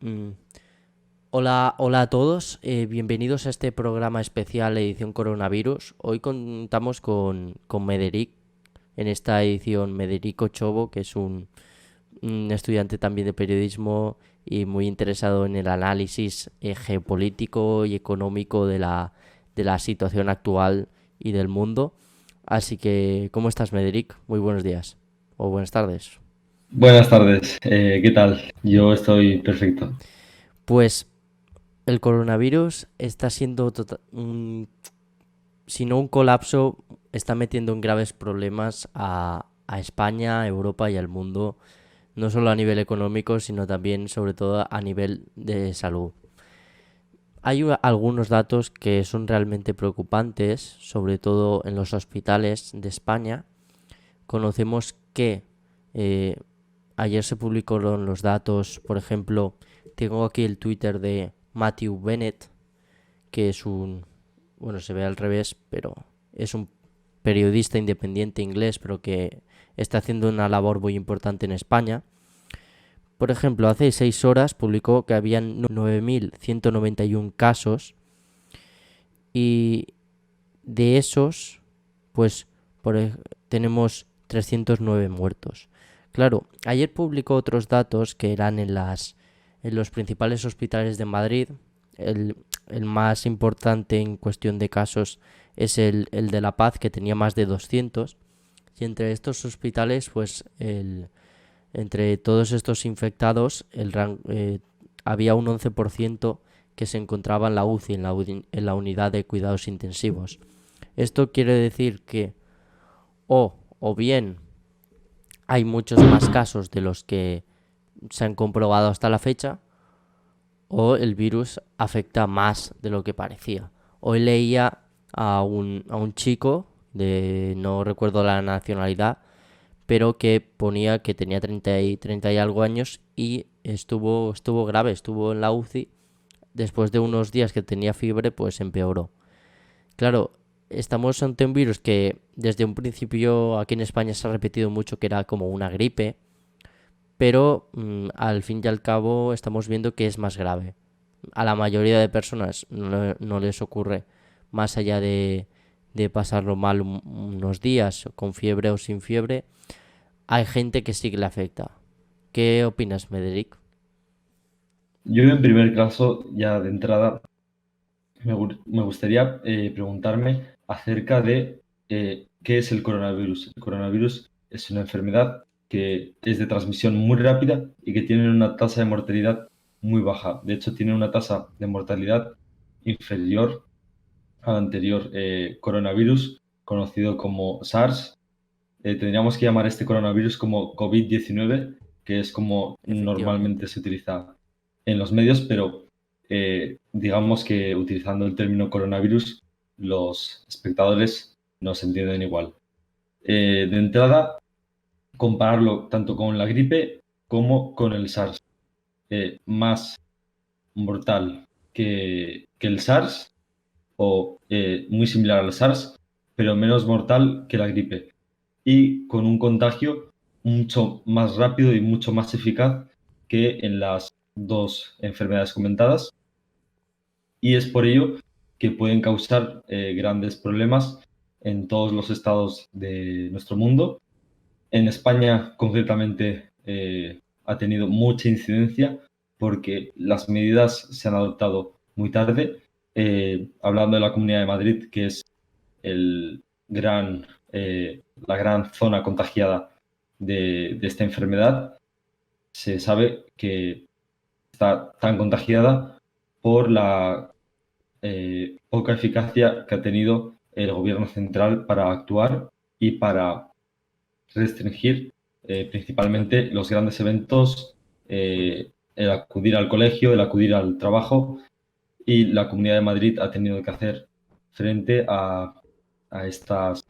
Mm, Hola, hola a todos, bienvenidos a este programa especial edición coronavirus. Hoy contamos con Mederic, en esta edición Mederico Chobo, que es un estudiante también de periodismo y muy interesado en el análisis geopolítico y económico de la situación actual y del mundo. Así que, ¿cómo estás, Mederic? Muy buenos días o buenas tardes. Buenas tardes, ¿qué tal? Yo estoy perfecto. Pues el coronavirus está siendo si no un colapso, está metiendo en graves problemas a España, a Europa y al mundo, no solo a nivel económico, sino también, sobre todo, a nivel de salud. Hay algunos datos que son realmente preocupantes, sobre todo en los hospitales de España. Conocemos que eh, ayer se publicaron los datos, por ejemplo, tengo aquí el Twitter de Matthew Bennett, que es bueno, se ve al revés, pero es un periodista independiente inglés, pero que está haciendo una labor muy importante en España. Por ejemplo, hace 6 horas publicó que habían 9.191 casos y de esos, pues tenemos 309 muertos. Claro, ayer publicó otros datos que eran en los principales hospitales de Madrid. El, el más importante en cuestión de casos es el de La Paz, que tenía más de 200. Y entre estos hospitales, pues entre todos estos infectados, había un 11% que se encontraba en la UCI, en la unidad de cuidados intensivos. Esto quiere decir que o bien hay muchos más casos de los que se han comprobado hasta la fecha, o el virus afecta más de lo que parecía. Hoy leía a un chico de no recuerdo la nacionalidad, pero que ponía que tenía 30 y algo años y estuvo grave, estuvo en la UCI. Después de unos días que tenía fiebre, pues empeoró. Claro, estamos ante un virus que desde un principio aquí en España se ha repetido mucho que era como una gripe, pero al fin y al cabo estamos viendo que es más grave. A la mayoría de personas no les ocurre más allá de pasarlo mal unos días con fiebre o sin fiebre. Hay gente que sí que le afecta. ¿Qué opinas, Mederic? Yo en primer caso, ya de entrada, me gustaría preguntarme acerca de qué es el coronavirus. El coronavirus es una enfermedad que es de transmisión muy rápida y que tiene una tasa de mortalidad muy baja. De hecho, tiene una tasa de mortalidad inferior al anterior coronavirus, conocido como SARS. Tendríamos que llamar este coronavirus como COVID-19, que es como normalmente Efectivamente. se utiliza en los medios, pero digamos que utilizando el término coronavirus, los espectadores no se entienden igual. De entrada, compararlo tanto con la gripe como con el SARS. Más mortal que el SARS o muy similar al SARS, pero menos mortal que la gripe y con un contagio mucho más rápido y mucho más eficaz que en las dos enfermedades comentadas. Y es por ello que pueden causar grandes problemas en todos los estados de nuestro mundo. En España, concretamente, ha tenido mucha incidencia porque las medidas se han adoptado muy tarde. Hablando de la Comunidad de Madrid, que es el gran, la gran zona contagiada de esta enfermedad, se sabe que está tan contagiada por la poca eficacia que ha tenido el gobierno central para actuar y para restringir principalmente los grandes eventos, el acudir al colegio, el acudir al trabajo, y la Comunidad de Madrid ha tenido que hacer frente a estas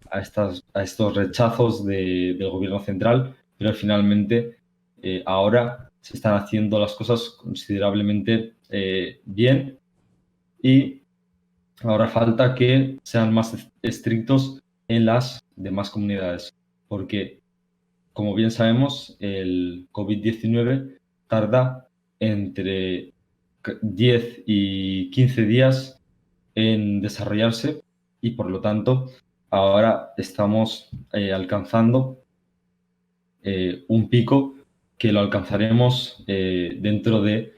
a estos rechazos del gobierno central, pero finalmente ahora se están haciendo las cosas considerablemente bien y ahora falta que sean más estrictos en las demás comunidades, porque como bien sabemos, el COVID-19 tarda entre 10 y 15 días en desarrollarse y por lo tanto ahora estamos alcanzando un pico que lo alcanzaremos dentro de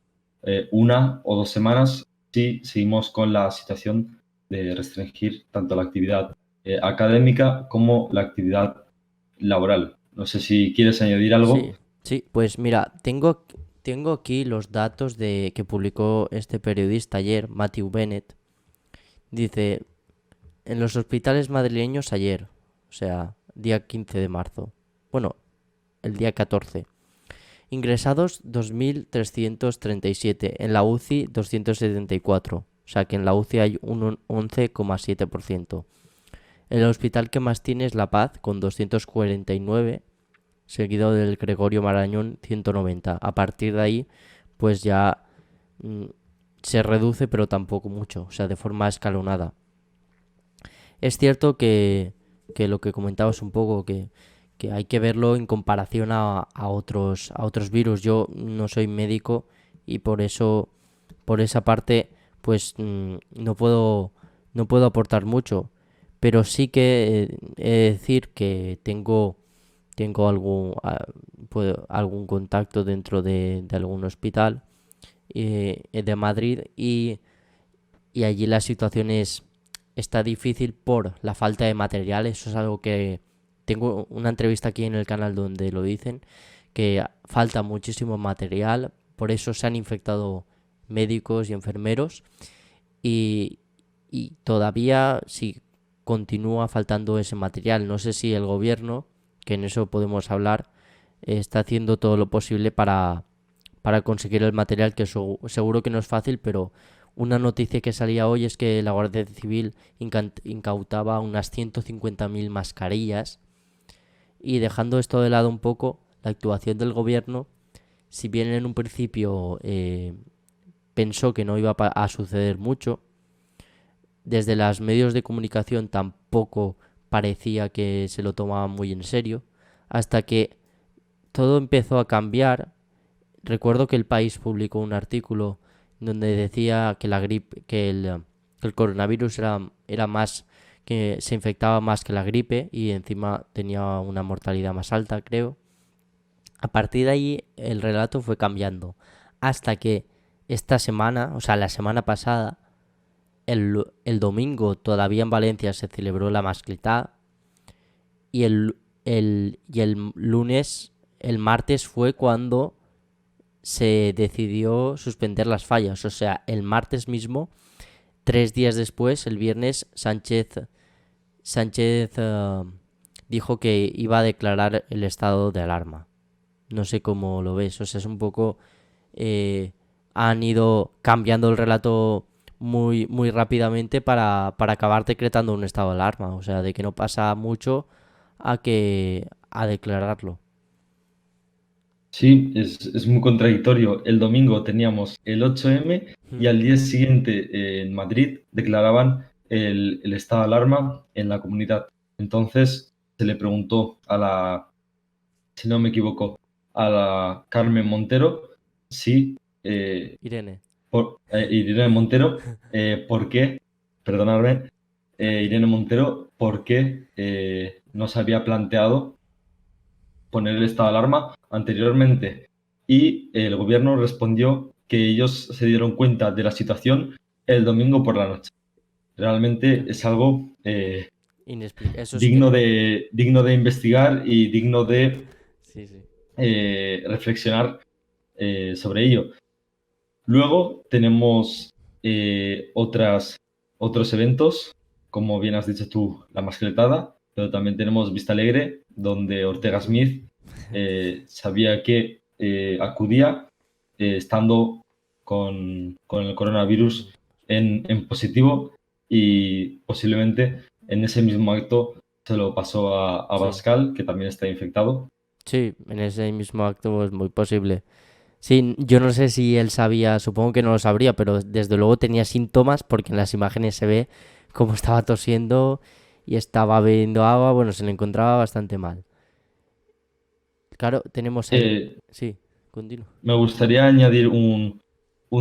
1 o 2 semanas si seguimos con la situación de restringir tanto la actividad académica como la actividad laboral. No sé si quieres añadir algo. Sí, sí, pues mira, tengo aquí los datos que publicó este periodista ayer, Matthew Bennett. Dice, en los hospitales madrileños ayer, o sea, día 15 de marzo. Bueno, el día 14. Ingresados 2.337, en la UCI 274, o sea que en la UCI hay un 11,7%. El hospital que más tiene es La Paz, con 249, seguido del Gregorio Marañón 190. A partir de ahí, pues ya mm, se reduce, pero tampoco mucho, o sea, de forma escalonada. Es cierto que lo que comentabas un poco, que hay que verlo en comparación a otros virus. Yo no soy médico y por eso, por esa parte, pues no puedo aportar mucho. Pero sí que he de decir que tengo algún contacto dentro de algún hospital de Madrid y allí la situación está difícil por la falta de material. Eso es algo que tengo una entrevista aquí en el canal donde lo dicen, que falta muchísimo material, por eso se han infectado médicos y enfermeros y, y todavía sí continúa faltando ese material. No sé si el gobierno, que en eso podemos hablar, está haciendo todo lo posible para conseguir el material, que seguro que no es fácil, pero una noticia que salía hoy es que la Guardia Civil incautaba unas 150.000 mascarillas y dejando esto de lado un poco, la actuación del gobierno, si bien en un principio pensó que no iba a suceder mucho, desde los medios de comunicación tampoco parecía que se lo tomaban muy en serio, hasta que todo empezó a cambiar. Recuerdo que El País publicó un artículo donde decía que la gripe, que el coronavirus era más, que se infectaba más que la gripe y encima tenía una mortalidad más alta, creo. A partir de ahí el relato fue cambiando hasta que esta semana, o sea, la semana pasada, el domingo todavía en Valencia se celebró la Mascletá y el lunes, el martes fue cuando se decidió suspender las fallas. O sea, el martes mismo, 3 días después, el viernes, Sánchez dijo que iba a declarar el estado de alarma. No sé cómo lo ves. O sea, es un poco... eh, han ido cambiando el relato muy, muy rápidamente para acabar decretando un estado de alarma. O sea, de que no pasa mucho a declararlo. Sí, es muy contradictorio. El domingo teníamos el 8M y Mm. al día siguiente en Madrid declaraban el estado de alarma en la comunidad. Entonces se le preguntó si no me equivoco, a la Carmen Montero si, Irene. Irene Montero, por qué, perdonadme, Irene Montero, por qué no se había planteado poner el estado de alarma anteriormente. Y el gobierno respondió que ellos se dieron cuenta de la situación el domingo por la noche. Realmente es algo Eso es que... digno de investigar y digno de Sí, sí. reflexionar sobre ello. Luego tenemos otros eventos, como bien has dicho tú, la mascletada, pero también tenemos Vista Alegre, donde Ortega Smith sabía que acudía estando con el coronavirus en positivo y posiblemente en ese mismo acto se lo pasó a Sí. Abascal, que también está infectado. Sí, en ese mismo acto es muy posible. Sí, yo no sé si él sabía, supongo que no lo sabría, pero desde luego tenía síntomas porque en las imágenes se ve cómo estaba tosiendo y estaba bebiendo agua, bueno, se le encontraba bastante mal. Claro, tenemos ahí... Eh, Sí, continúa. Me gustaría añadir un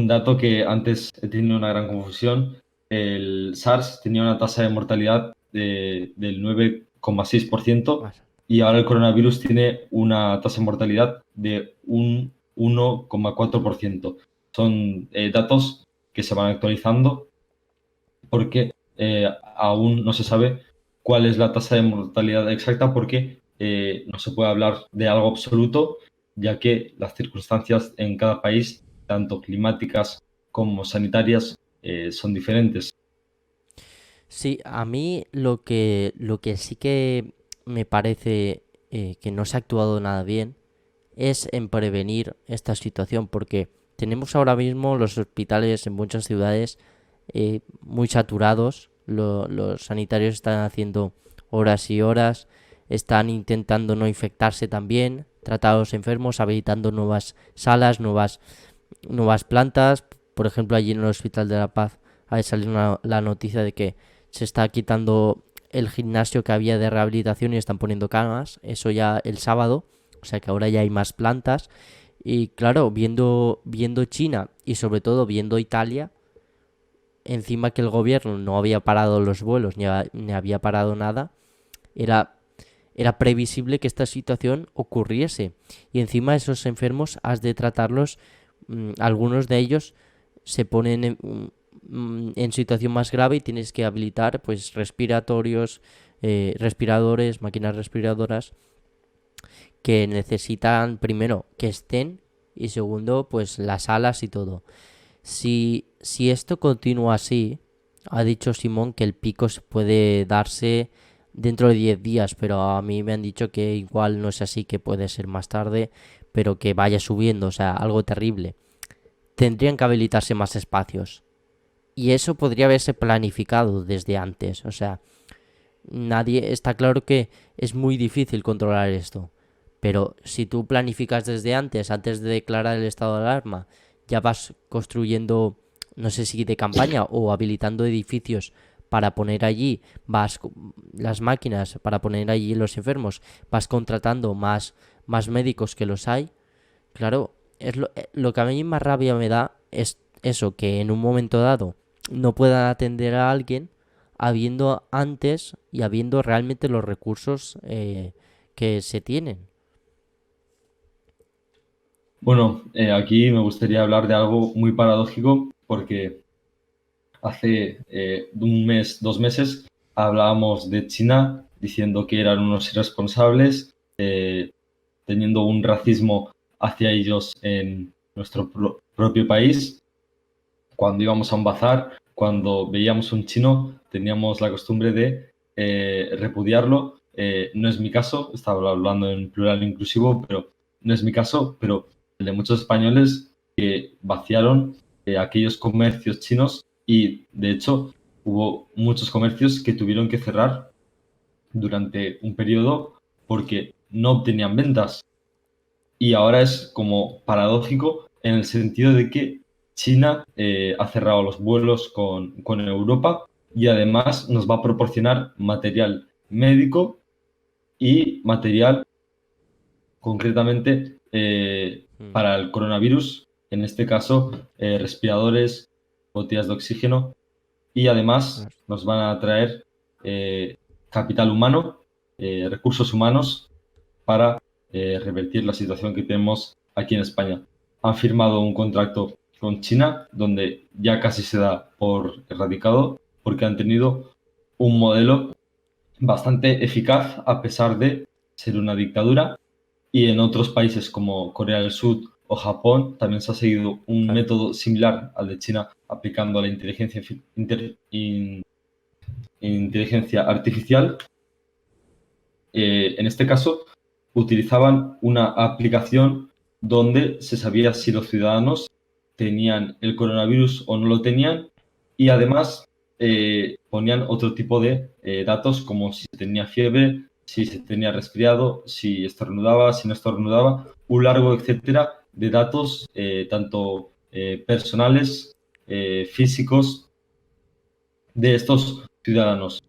dato que antes he tenido una gran confusión. El SARS tenía una tasa de mortalidad del 9,6% Más. y ahora el coronavirus tiene una tasa de mortalidad de un 1,4%. Son datos que se van actualizando porque aún no se sabe cuál es la tasa de mortalidad exacta porque no se puede hablar de algo absoluto, ya que las circunstancias en cada país, tanto climáticas como sanitarias, son diferentes. Sí, a mí lo que sí que me parece que no se ha actuado nada bien es en prevenir esta situación, porque tenemos ahora mismo los hospitales en muchas ciudades muy saturados, los sanitarios están haciendo horas y horas, están intentando no infectarse también, tratar a los enfermos, habilitando nuevas salas, nuevas plantas. Por ejemplo, allí en el Hospital de la Paz ha salido la noticia de que se está quitando el gimnasio que había de rehabilitación y están poniendo camas, eso ya el sábado, o sea que ahora ya hay más plantas. Y claro, viendo China y sobre todo viendo Italia, encima que el gobierno no había parado los vuelos ni había parado nada, era, era previsible que esta situación ocurriese. Y encima esos enfermos has de tratarlos, algunos de ellos se ponen en situación más grave y tienes que habilitar pues respiratorios, respiradores, máquinas respiradoras que necesitan primero que estén y segundo pues las alas y todo. Si esto continúa así, ha dicho Simón que el pico se puede darse dentro de 10 días, pero a mí me han dicho que igual no es así, que puede ser más tarde, pero que vaya subiendo, o sea, algo terrible. Tendrían que habilitarse más espacios. Y eso podría haberse planificado desde antes, o sea, nadie está claro que es muy difícil controlar esto. Pero si tú planificas desde antes de declarar el estado de alarma, ya vas construyendo, no sé si de campaña o habilitando edificios para poner allí, las máquinas para poner allí los enfermos, vas contratando más médicos que los hay. Claro, lo que a mí más rabia me da es eso, que en un momento dado no puedan atender a alguien habiendo antes y habiendo realmente los recursos que se tienen. Bueno, aquí me gustaría hablar de algo muy paradójico porque hace un mes, 2 meses, hablábamos de China diciendo que eran unos irresponsables, teniendo un racismo hacia ellos en nuestro propio país. Cuando íbamos a un bazar, cuando veíamos un chino, teníamos la costumbre de repudiarlo. No es mi caso, estaba hablando en plural inclusivo, pero no es mi caso, pero el de muchos españoles que vaciaron aquellos comercios chinos y, de hecho, hubo muchos comercios que tuvieron que cerrar durante un periodo porque no obtenían ventas. Y ahora es como paradójico en el sentido de que China ha cerrado los vuelos con Europa y además nos va a proporcionar material médico y material concretamente Mm. para el coronavirus, en este caso respiradores, botellas de oxígeno y además Claro. nos van a traer capital humano, recursos humanos para revertir la situación que tenemos aquí en España. Han firmado un contrato con China donde ya casi se da por erradicado porque han tenido un modelo bastante eficaz a pesar de ser una dictadura y en otros países como Corea del Sur o Japón también se ha seguido un Claro. método similar al de China aplicando la inteligencia artificial. En este caso, utilizaban una aplicación donde se sabía si los ciudadanos tenían el coronavirus o no lo tenían y además ponían otro tipo de datos como si se tenía fiebre, si se tenía resfriado, si estornudaba, si no estornudaba, un largo etcétera de datos tanto personales, físicos de estos ciudadanos.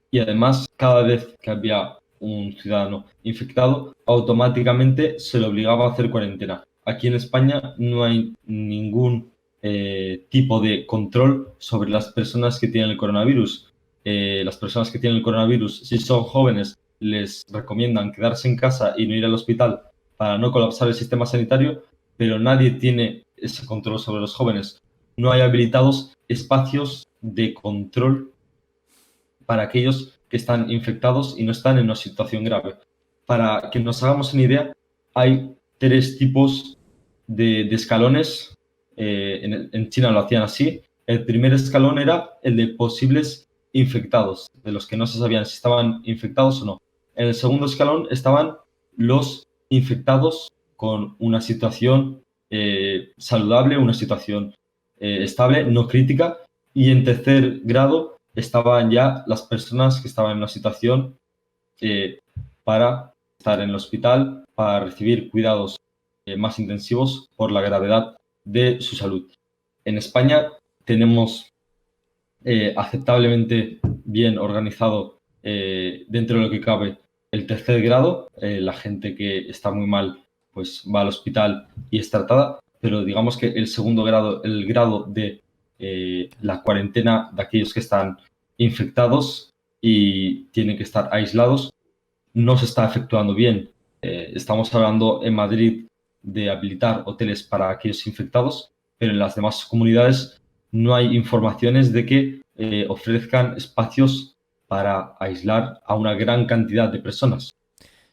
Y además, cada vez que había un ciudadano infectado, automáticamente se le obligaba a hacer cuarentena. aquí en España no hay ningún tipo de control sobre las personas que tienen el coronavirus. Las personas que tienen el coronavirus, si son jóvenes, les recomiendan quedarse en casa y no ir al hospital para no colapsar el sistema sanitario, pero nadie tiene ese control sobre los jóvenes. No hay habilitados espacios de control para aquellos que están infectados y no están en una situación grave. Para que nos hagamos una idea, hay tres tipos de escalones. En China lo hacían así. El primer escalón era el de posibles infectados, de los que no se sabían si estaban infectados o no. En el segundo escalón estaban los infectados con una situación saludable, una situación estable, no crítica. Y en tercer grado estaban ya las personas que estaban en una situación para estar en el hospital, para recibir cuidados más intensivos por la gravedad de su salud. En España tenemos aceptablemente bien organizado dentro de lo que cabe el tercer grado. La gente que está muy mal pues va al hospital y es tratada, pero digamos que el segundo grado, el grado de la cuarentena de aquellos que están infectados y tienen que estar aislados, no se está efectuando bien. Estamos hablando en Madrid de habilitar hoteles para aquellos infectados, pero en las demás comunidades no hay informaciones de que ofrezcan espacios para aislar a una gran cantidad de personas.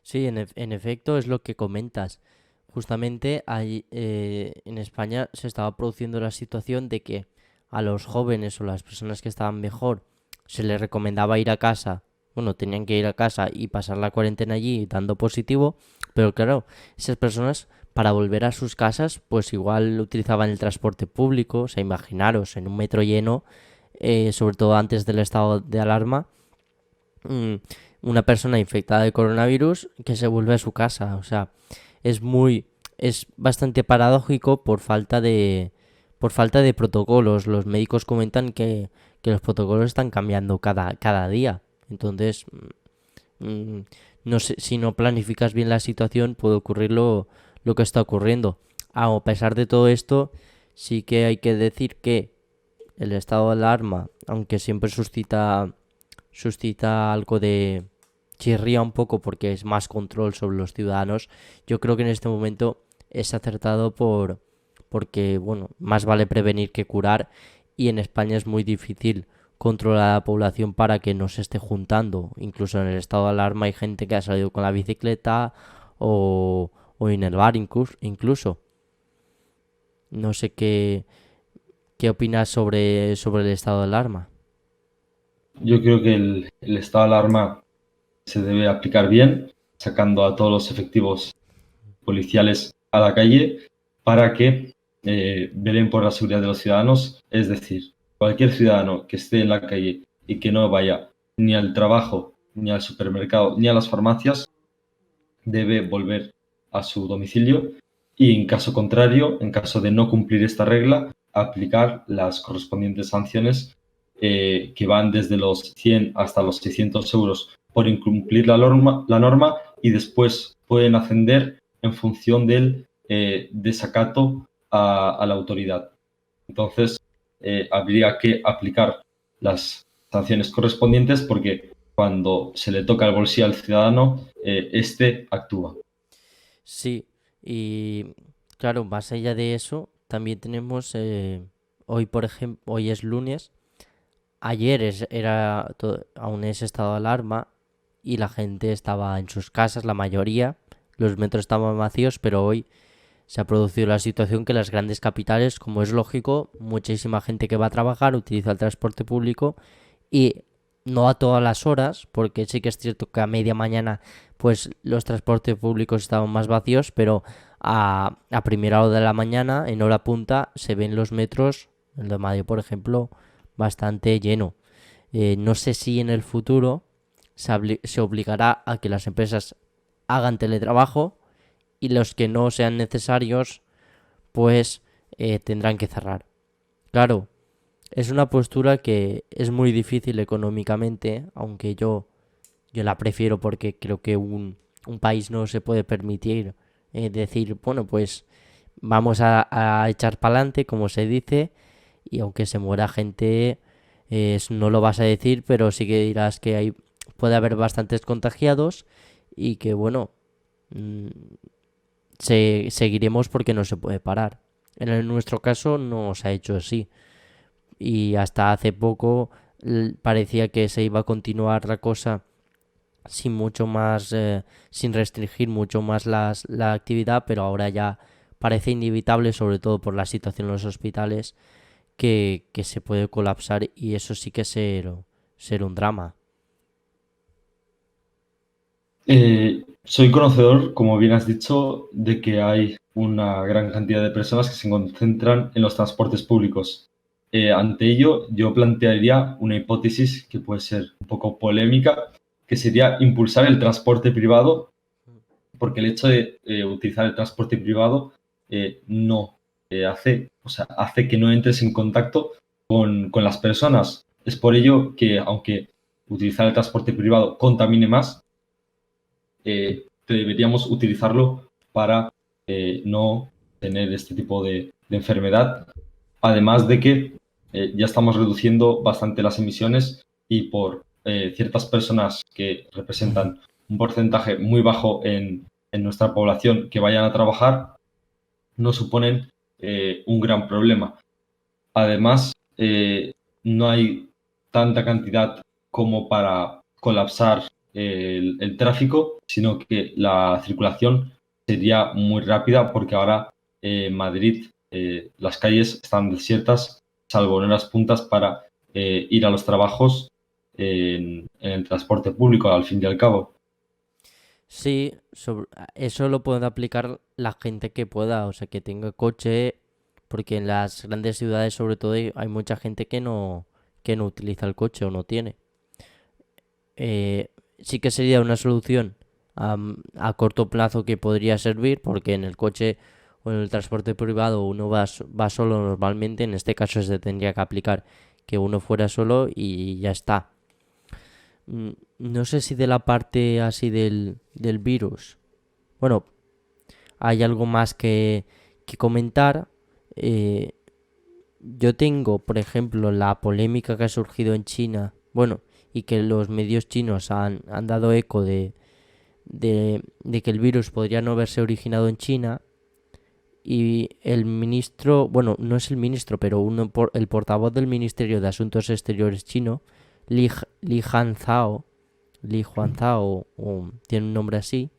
Sí, en efecto es lo que comentas. Justamente en España se estaba produciendo la situación de que a los jóvenes o las personas que estaban mejor se les recomendaba ir a casa. Bueno, tenían que ir a casa y pasar la cuarentena allí dando positivo, pero claro, esas personas para volver a sus casas pues igual utilizaban el transporte público, o sea, imaginaros en un metro lleno, sobre todo antes del estado de alarma, mm, una persona infectada de coronavirus que se vuelve a su casa. O sea, es muy, es bastante paradójico por falta de protocolos. Los médicos comentan que los protocolos están cambiando cada día. Entonces, mm, no sé, si no planificas bien la situación, puede ocurrir lo que está ocurriendo. A pesar de todo esto, sí que hay que decir que el estado de alarma, aunque siempre suscita algo de chirría un poco porque es más control sobre los ciudadanos. Yo creo que en este momento es acertado porque, bueno, más vale prevenir que curar y en España es muy difícil controlar a la población para que no se esté juntando. Incluso en el estado de alarma hay gente que ha salido con la bicicleta o en el bar incluso. No sé qué opinas sobre el estado de alarma. Yo creo que el estado de alarma se debe aplicar bien, sacando a todos los efectivos policiales a la calle para que velen por la seguridad de los ciudadanos. Es decir, cualquier ciudadano que esté en la calle y que no vaya ni al trabajo, ni al supermercado, ni a las farmacias, debe volver a su domicilio y en caso contrario, en caso de no cumplir esta regla, aplicar las correspondientes sanciones que van desde los 100 hasta los 600 euros por incumplir la norma y después pueden ascender en función del desacato a la autoridad. Entonces, habría que aplicar las sanciones correspondientes porque cuando se le toca el bolsillo al ciudadano, este actúa. Sí, y claro, más allá de eso, también tenemos hoy, por ejemplo, hoy es lunes, aún es estado de alarma y la gente estaba en sus casas, la mayoría, los metros estaban vacíos, pero hoy se ha producido la situación que las grandes capitales, como es lógico, muchísima gente que va a trabajar utiliza el transporte público y no a todas las horas, porque sí que es cierto que a media mañana pues los transportes públicos estaban más vacíos, pero a primera hora de la mañana, en hora punta, se ven los metros, el de Madrid por ejemplo, bastante lleno. No sé si en el futuro se obligará a que las empresas hagan teletrabajo y los que no sean necesarios pues tendrán que cerrar. Claro, es una postura que es muy difícil económicamente, aunque yo la prefiero porque creo que un país no se puede permitir decir, bueno, pues vamos a echar para adelante, como se dice, y aunque se muera gente, no lo vas a decir, pero sí que dirás que puede haber bastantes contagiados y que, bueno, mm, seguiremos porque no se puede parar. Nuestro caso no se ha hecho así y hasta hace poco parecía que se iba a continuar la cosa sin mucho más, sin restringir mucho más la actividad, pero ahora ya parece inevitable, sobre todo por la situación en los hospitales, que se puede colapsar y eso sí que ser un drama. Soy conocedor, como bien has dicho, de que hay una gran cantidad de personas que se concentran en los transportes públicos. Ante ello, yo plantearía una hipótesis que puede ser un poco polémica, que sería impulsar el transporte privado, porque el hecho de utilizar el transporte privado no hace, o sea, hace que no entres en contacto con las personas. Es por ello que, aunque utilizar el transporte privado contamine más, deberíamos utilizarlo para no tener este tipo de enfermedad. Además de que ya estamos reduciendo bastante las emisiones y por ciertas personas que Ujú. representan un porcentaje muy bajo en nuestra población que vayan a trabajar, no suponen un gran problema. Además, no hay tanta cantidad como para colapsar el tráfico, sino que la circulación sería muy rápida porque ahora en Madrid las calles están desiertas, salvo en las puntas para ir a los trabajos en el transporte público, al fin y al cabo. Sí, eso lo puede aplicar la gente que pueda, o sea, que tenga coche, porque en las grandes ciudades sobre todo hay mucha gente que no utiliza el coche o no tiene. Sí que sería una solución a corto plazo que podría servir, porque en el coche o en el transporte privado uno va solo normalmente, en este caso se tendría que aplicar que uno fuera solo y ya está. No sé si de la parte así del virus. Bueno, hay algo más que comentar. Eh, yo tengo, por ejemplo, la polémica que ha surgido en China, bueno, y que los medios chinos han dado eco de que el virus podría no haberse originado en China. Y el ministro, bueno, no es el ministro, pero el portavoz del Ministerio de Asuntos Exteriores chino, Li Hanzhao, Li Huanzhao, o tiene un nombre así,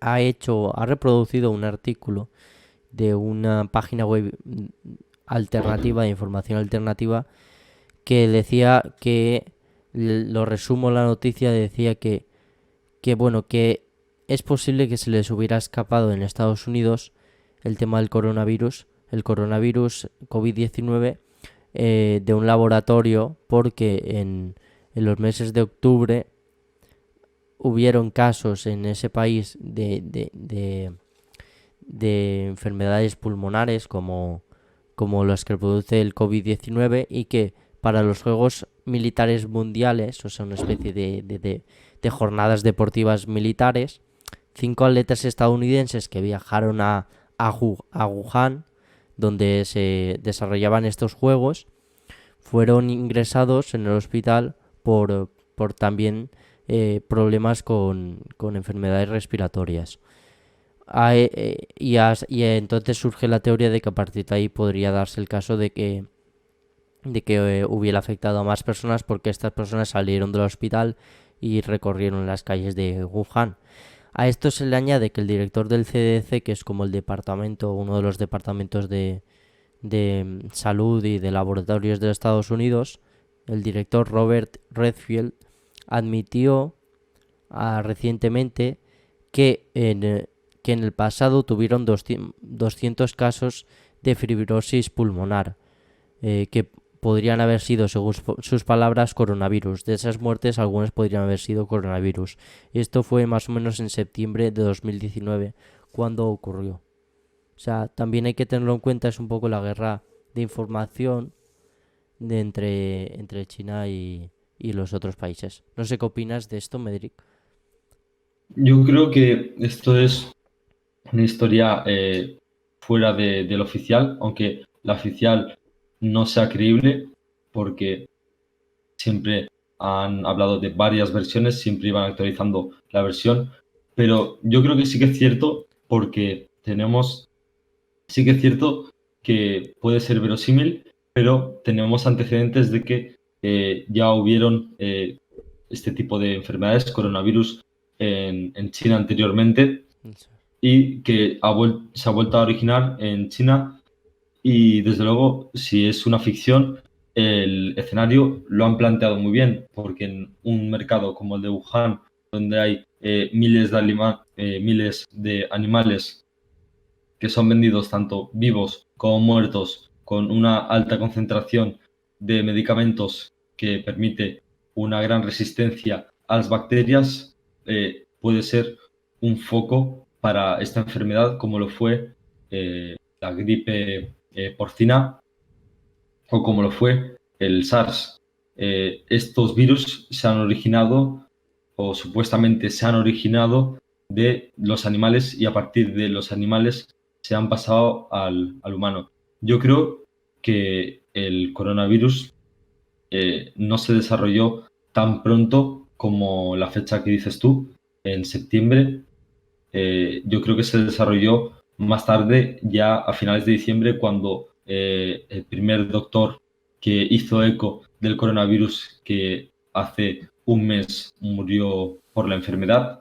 ha reproducido un artículo de una página web alternativa, de información alternativa, que decía que, lo resumo la noticia, decía que bueno, que es posible que se les hubiera escapado en Estados Unidos el tema del coronavirus, el coronavirus COVID-19, de un laboratorio, porque en los meses de octubre hubieron casos en ese país de enfermedades pulmonares como las que produce el COVID-19 y que para los Juegos Militares Mundiales, o sea, una especie de jornadas deportivas militares, 5 atletas estadounidenses que viajaron a Wuhan, donde se desarrollaban estos juegos, fueron ingresados en el hospital por también problemas con enfermedades respiratorias. Y entonces surge la teoría de que a partir de ahí podría darse el caso de que hubiera afectado a más personas porque estas personas salieron del hospital y recorrieron las calles de Wuhan. A esto se le añade que el director del CDC, que es como el departamento, uno de los departamentos de salud y de laboratorios de Estados Unidos, el director Robert Redfield, admitió recientemente que en el pasado tuvieron 200 casos de fibrosis pulmonar, que podrían haber sido, según sus palabras, coronavirus. De esas muertes, algunas podrían haber sido coronavirus. Esto fue más o menos en septiembre de 2019, cuando ocurrió. O sea, también hay que tenerlo en cuenta, es un poco la guerra de información entre China y los otros países. No sé qué opinas de esto, Medric. Yo creo que esto es una historia fuera del oficial, aunque la oficial no sea creíble, porque siempre han hablado de varias versiones, siempre iban actualizando la versión, pero yo creo que sí que es cierto porque sí que es cierto que puede ser verosímil, pero tenemos antecedentes de que ya hubieron este tipo de enfermedades, coronavirus, en China anteriormente y que se ha vuelto a originar en China y desde luego, si es una ficción, el escenario lo han planteado muy bien, porque en un mercado como el de Wuhan, donde hay miles de animales que son vendidos tanto vivos como muertos, con una alta concentración de medicamentos que permite una gran resistencia a las bacterias, puede ser un foco para esta enfermedad como lo fue la gripe porcina o como lo fue el SARS. Estos virus se han originado o supuestamente se han originado de los animales y a partir de los animales se han pasado al humano. Yo creo que el coronavirus no se desarrolló tan pronto como la fecha que dices tú, en septiembre. Yo creo que se desarrolló más tarde, ya a finales de diciembre, cuando el primer doctor que hizo eco del coronavirus, que hace un mes murió por la enfermedad,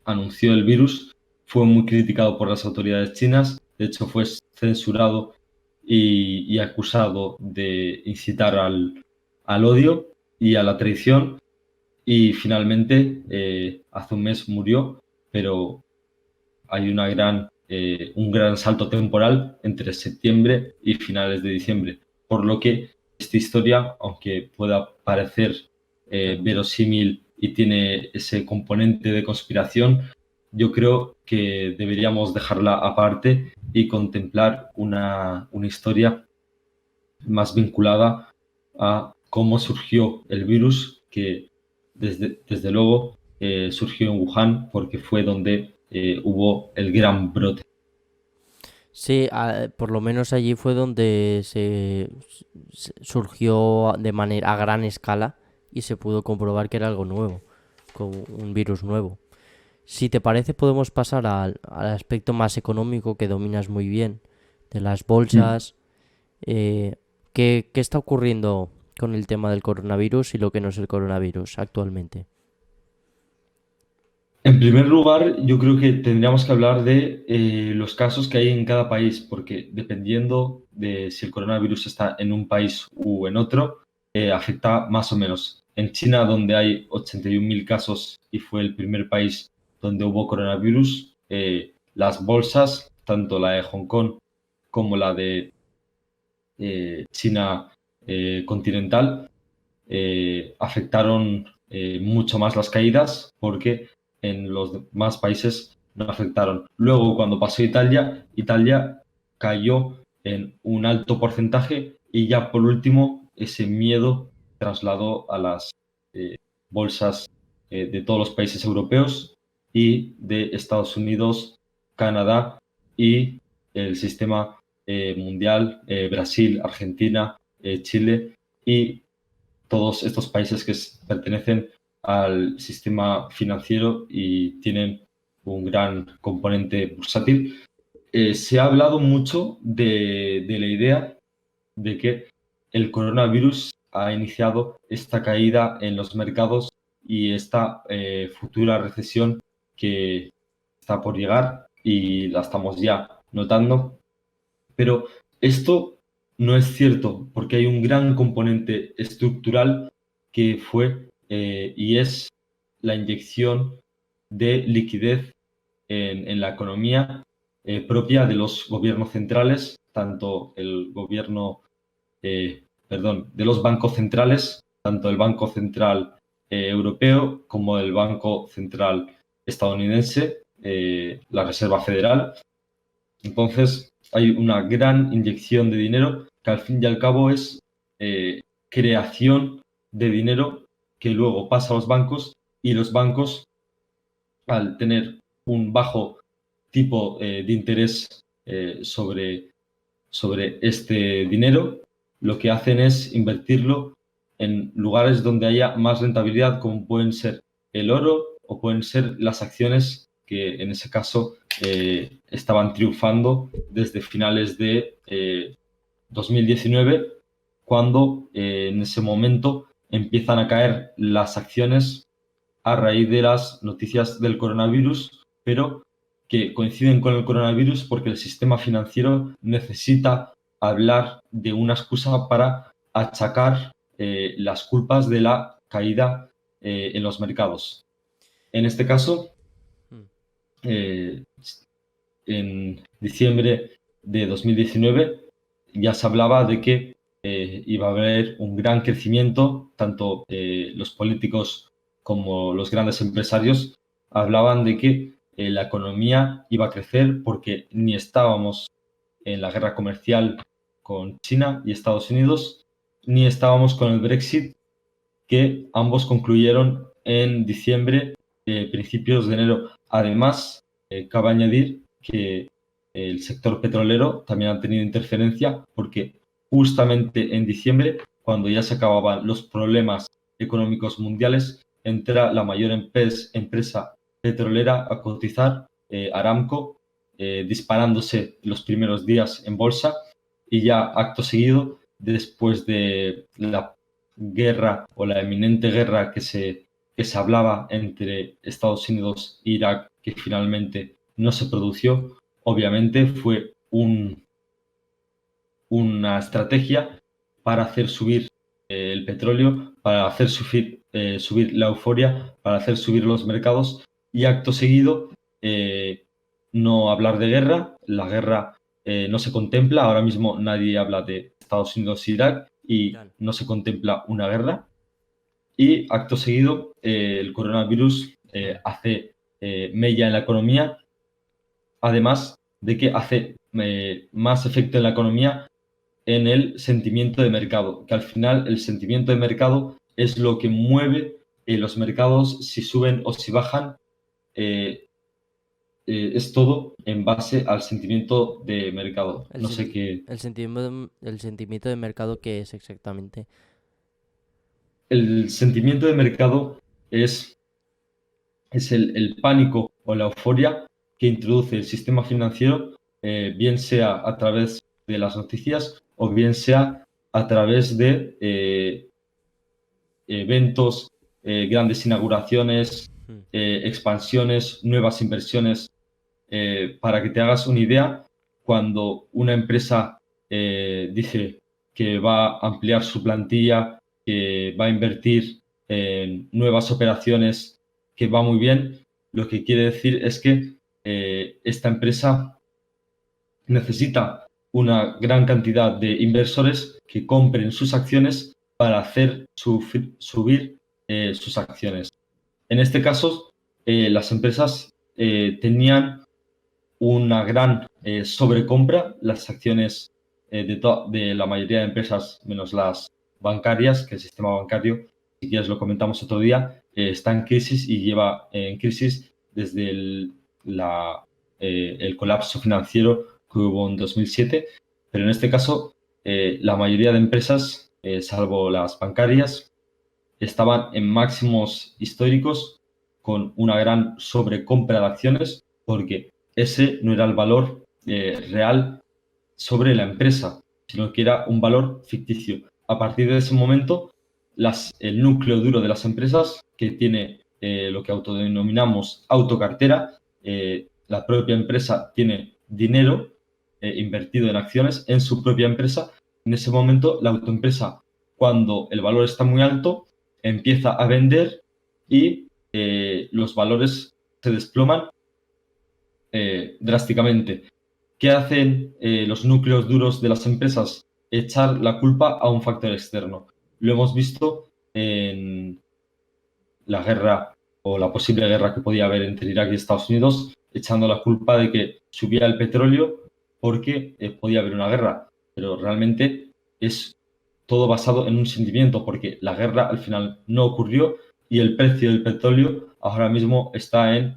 anunció el virus, fue muy criticado por las autoridades chinas, de hecho fue censurado y acusado de incitar al odio y a la traición y finalmente hace un mes murió, pero hay un gran salto temporal entre septiembre y finales de diciembre, por lo que esta historia, aunque pueda parecer Claro. verosímil y tiene ese componente de conspiración, yo creo que deberíamos dejarla aparte y contemplar una historia más vinculada a cómo surgió el virus, que desde luego surgió en Wuhan porque fue donde hubo el gran brote. Sí, por lo menos allí fue donde surgió de manera a gran escala y se pudo comprobar que era algo nuevo, con un virus nuevo. Si te parece, podemos pasar al aspecto más económico que dominas muy bien, de las Mm. bolsas. ¿Qué está ocurriendo con el tema del coronavirus y lo que no es el coronavirus actualmente? En primer lugar, yo creo que tendríamos que hablar de los casos que hay en cada país, porque dependiendo de si el coronavirus está en un país u en otro, afecta más o menos. En China, donde hay 81.000 casos y fue el primer país donde hubo coronavirus, las bolsas, tanto la de Hong Kong como la de China continental, afectaron mucho más las caídas porque en los demás países no afectaron. Luego, cuando pasó Italia, Italia cayó en un alto porcentaje y ya por último ese miedo trasladó a las bolsas de todos los países europeos y de Estados Unidos, Canadá y el sistema mundial, Brasil, Argentina, Chile y todos estos países que pertenecen al sistema financiero y tienen un gran componente bursátil. Se ha hablado mucho de la idea de que el coronavirus ha iniciado esta caída en los mercados y esta futura recesión que está por llegar y la estamos ya notando. Pero esto no es cierto porque hay un gran componente estructural que fue y es la inyección de liquidez en la economía propia de los gobiernos centrales, tanto el gobierno, de los bancos centrales, tanto el Banco Central Europeo como el Banco Central estadounidense, la Reserva Federal. Entonces, hay una gran inyección de dinero que al fin y al cabo es creación de dinero que luego pasa a los bancos y los bancos, al tener un bajo tipo de interés sobre este dinero, lo que hacen es invertirlo en lugares donde haya más rentabilidad, como pueden ser el oro o pueden ser las acciones que en ese caso estaban triunfando desde finales de 2019, cuando en ese momento empiezan a caer las acciones a raíz de las noticias del coronavirus, pero que coinciden con el coronavirus porque el sistema financiero necesita hablar de una excusa para achacar las culpas de la caída en los mercados. En este caso, Mm. eh, en diciembre de 2019 ya se hablaba de que iba a haber un gran crecimiento, tanto los políticos como los grandes empresarios hablaban de que la economía iba a crecer porque ni estábamos en la guerra comercial con China y Estados Unidos, ni estábamos con el Brexit, que ambos concluyeron en diciembre, principios de enero. Además, cabe añadir que el sector petrolero también ha tenido interferencia porque justamente en diciembre, cuando ya se acababan los problemas económicos mundiales, entra la mayor empresa petrolera a cotizar, Aramco, disparándose los primeros días en bolsa y ya acto seguido, después de la guerra o la eminente guerra que se hablaba entre Estados Unidos e Irak, que finalmente no se produjo, obviamente fue una estrategia para hacer subir el petróleo, para hacer subir la euforia, para hacer subir los mercados y acto seguido no hablar de guerra. La guerra no se contempla, ahora mismo nadie habla de Estados Unidos e Irak y Irán. no se contempla una guerra. Y acto seguido el coronavirus Mm. hace mella en la economía, además de que hace más efecto en la economía en el sentimiento de mercado, que al final el sentimiento de mercado es lo que mueve los mercados, si suben o si bajan, eh, es todo en base al sentimiento de mercado. El No sé senti- qué. el sentimiento de mercado, ¿qué es exactamente? El sentimiento de mercado es el pánico o la euforia que introduce el sistema financiero, bien sea a través de las noticias o bien sea a través de eventos, grandes inauguraciones, Mm. expansiones, nuevas inversiones. Para que te hagas una idea, cuando una empresa dice que va a ampliar su plantilla, que va a invertir en nuevas operaciones, que va muy bien, lo que quiere decir es que esta empresa necesita una gran cantidad de inversores que compren sus acciones para hacer subir sus acciones. En este caso, las empresas tenían una gran sobrecompra, las acciones de la mayoría de empresas, menos las bancarias, que el sistema bancario, si quieres lo comentamos otro día, está en crisis y lleva en crisis desde el colapso financiero que hubo en 2007. Pero en este caso, la mayoría de empresas, salvo las bancarias, estaban en máximos históricos con una gran sobrecompra de acciones porque ese no era el valor real sobre la empresa, sino que era un valor ficticio. A partir de ese momento, el núcleo duro de las empresas, que tiene lo que autodenominamos autocartera, la propia empresa tiene dinero invertido en acciones en su propia empresa. En ese momento, la autoempresa, cuando el valor está muy alto, empieza a vender y los valores se desploman drásticamente. ¿Qué hacen los núcleos duros de las empresas? Echar la culpa a un factor externo. Lo hemos visto en la guerra o la posible guerra que podía haber entre Irak y Estados Unidos, echando la culpa de que subía el petróleo porque podía haber una guerra. Pero realmente es todo basado en un sentimiento, porque la guerra al final no ocurrió y el precio del petróleo ahora mismo está en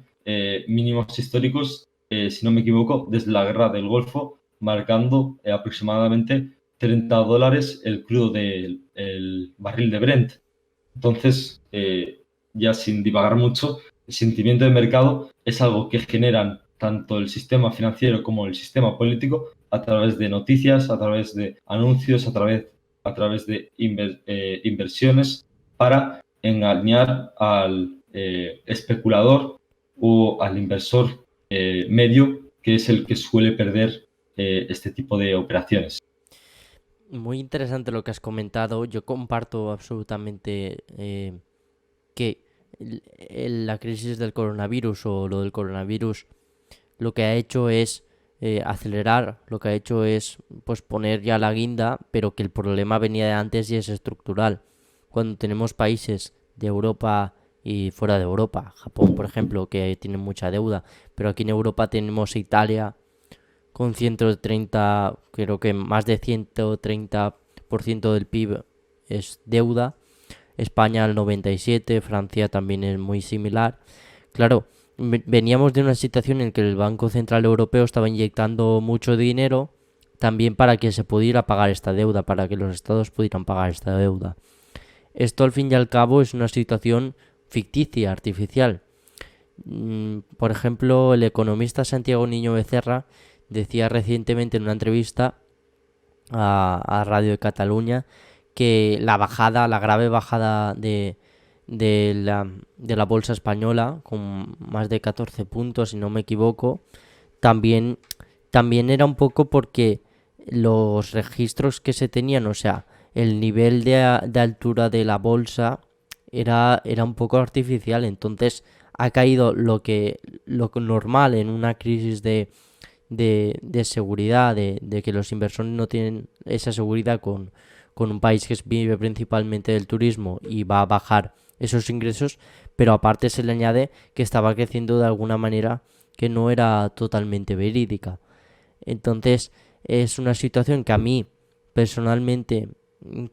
mínimos históricos si no me equivoco, desde la guerra del Golfo, marcando aproximadamente $30 el crudo del el barril de Brent. Entonces, ya sin divagar mucho, el sentimiento de mercado es algo que generan tanto el sistema financiero como el sistema político a través de noticias, a través de anuncios, a través de inversiones para engañar al especulador o al inversor medio, que es el que suele perder este tipo de operaciones. Muy interesante lo que has comentado. Yo comparto absolutamente que la crisis del coronavirus o lo del coronavirus lo que ha hecho es acelerar, lo que ha hecho es pues poner ya la guinda, pero que el problema venía de antes y es estructural. Cuando tenemos países de Europa y fuera de Europa, Japón por ejemplo, que tienen mucha deuda, pero aquí en Europa tenemos Italia con 130, creo que más de 130% del PIB es deuda, España al 97%, Francia también es muy similar. Claro, veníamos de una situación en que el Banco Central Europeo estaba inyectando mucho dinero también para que se pudiera pagar esta deuda, para que los estados pudieran pagar esta deuda. Esto al fin y al cabo es una situación ficticia, artificial. Por ejemplo, el economista Santiago Niño Becerra decía recientemente en una entrevista a Radio de Cataluña que la grave bajada de la bolsa española, con más de 14 puntos, si no me equivoco, también, también era un poco porque los registros que se tenían, o sea, el nivel de altura de la bolsa era un poco artificial, entonces ha caído lo que normal en una crisis de seguridad, de que los inversores no tienen esa seguridad con un país que vive principalmente del turismo y va a bajar esos ingresos, pero aparte se le añade que estaba creciendo de alguna manera que no era totalmente verídica. Entonces es una situación que a mí personalmente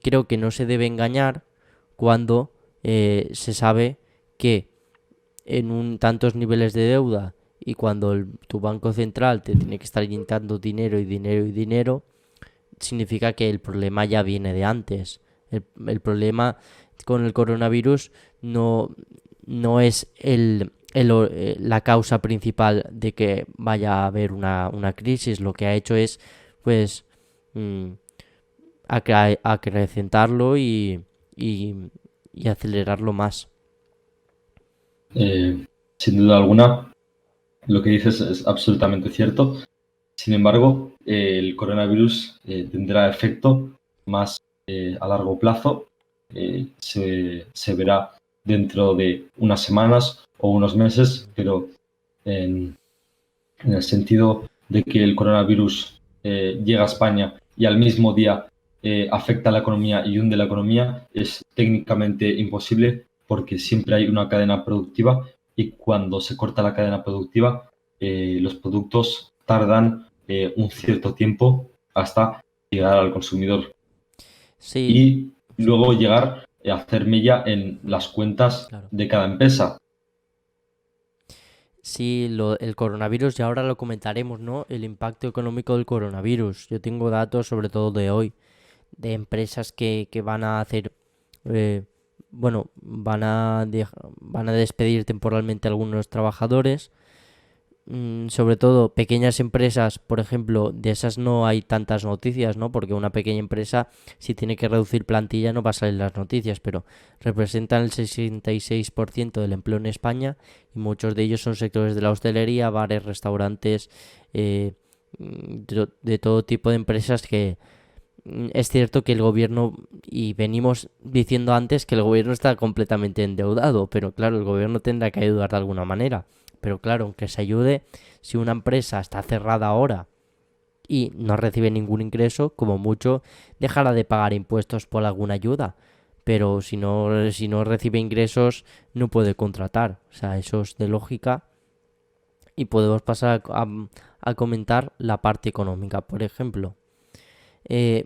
creo que no se debe engañar cuando se sabe que en tantos niveles de deuda y cuando tu banco central te tiene que estar inyectando dinero y dinero y dinero, significa que el problema ya viene de antes. El problema con el coronavirus no es la causa principal de que vaya a haber una crisis. Lo que ha hecho es, pues, mm, acrecentarlo y acelerarlo más. Sin duda alguna, lo que dices es absolutamente cierto. Sin embargo, el coronavirus tendrá efecto más a largo plazo. Se verá dentro de unas semanas o unos meses, pero en el sentido de que el coronavirus llega a España y al mismo día afecta a la economía y hunde la economía, es técnicamente imposible porque siempre hay una cadena productiva y cuando se corta la cadena productiva, los productos tardan un cierto tiempo hasta llegar al consumidor Sí, y sí, luego llegar a hacer mella en las cuentas claro. de cada empresa. Sí, el coronavirus, y ahora lo comentaremos, ¿no? El impacto económico del coronavirus. Yo tengo datos, sobre todo de hoy, de empresas que van a hacer, eh, bueno, van a despedir temporalmente a algunos trabajadores. Sobre todo pequeñas empresas, por ejemplo, de esas no hay tantas noticias, ¿no? Porque una pequeña empresa, si tiene que reducir plantilla, no va a salir en las noticias, pero representan el 66% del empleo en España y muchos de ellos son sectores de la hostelería, bares, restaurantes, de todo tipo de empresas que es cierto que el gobierno, y venimos diciendo antes que el gobierno está completamente endeudado, pero claro, el gobierno tendrá que ayudar de alguna manera. Pero claro, aunque se ayude, si una empresa está cerrada ahora y no recibe ningún ingreso, como mucho dejará de pagar impuestos por alguna ayuda. Pero si no recibe ingresos, no puede contratar. O sea, eso es de lógica. Y podemos pasar a comentar la parte económica. Por ejemplo, eh,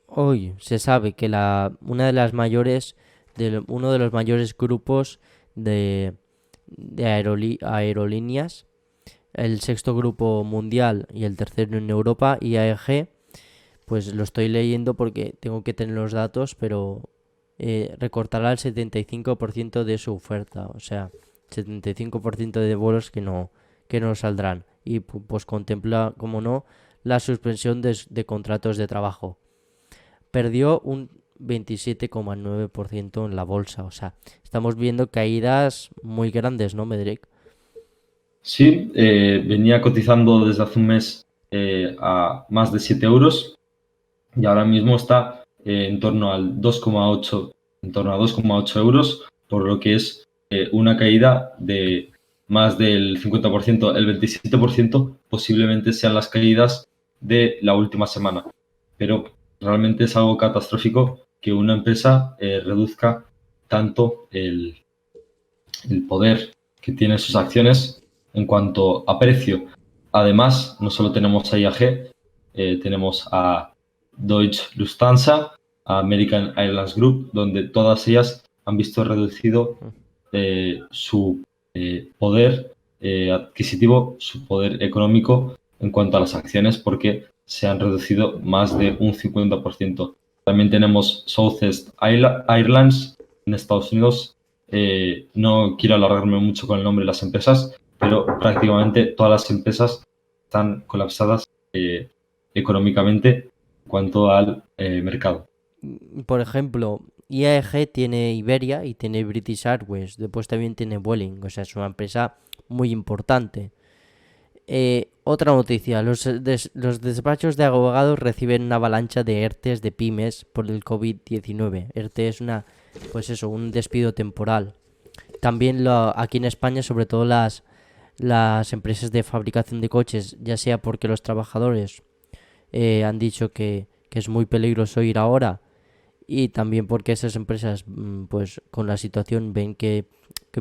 hoy se sabe que uno de los mayores grupos de aerolíneas el sexto grupo mundial y el tercero en Europa, IAG, pues lo estoy leyendo porque tengo que tener los datos, pero recortará el 75% de su oferta, o sea, 75% de vuelos que no saldrán. Y pues contempla, como no, la suspensión de contratos de trabajo. Perdió un 27,9% en la bolsa, o sea, estamos viendo caídas muy grandes, ¿no, Medrek? Sí, venía cotizando desde hace un mes a más de 7 euros y ahora mismo está en torno al 2,8, en torno a 2,8 euros, por lo que es una caída de más del 50%. El 27% posiblemente sean las caídas de la última semana, pero realmente es algo catastrófico que una empresa reduzca tanto el poder que tienen sus acciones en cuanto a precio. Además, no solo tenemos a IAG, tenemos a Deutsche Lufthansa, a American Airlines Group, donde todas ellas han visto reducido su poder adquisitivo, su poder económico en cuanto a las acciones, porque se han reducido más de un 50%. También tenemos Southwest Airlines en Estados Unidos. No quiero alargarme mucho con el nombre de las empresas, pero prácticamente todas las empresas están colapsadas económicamente en cuanto al mercado. Por ejemplo, IAG tiene Iberia y tiene British Airways, después también tiene Vueling, o sea, es una empresa muy importante. Otra noticia, los despachos de abogados reciben una avalancha de ERTES de pymes por el COVID-19. ERTE es pues eso, un despido temporal. También aquí en España, sobre todo las empresas de fabricación de coches, ya sea porque los trabajadores han dicho que es muy peligroso ir ahora y también porque esas empresas, pues con la situación ven que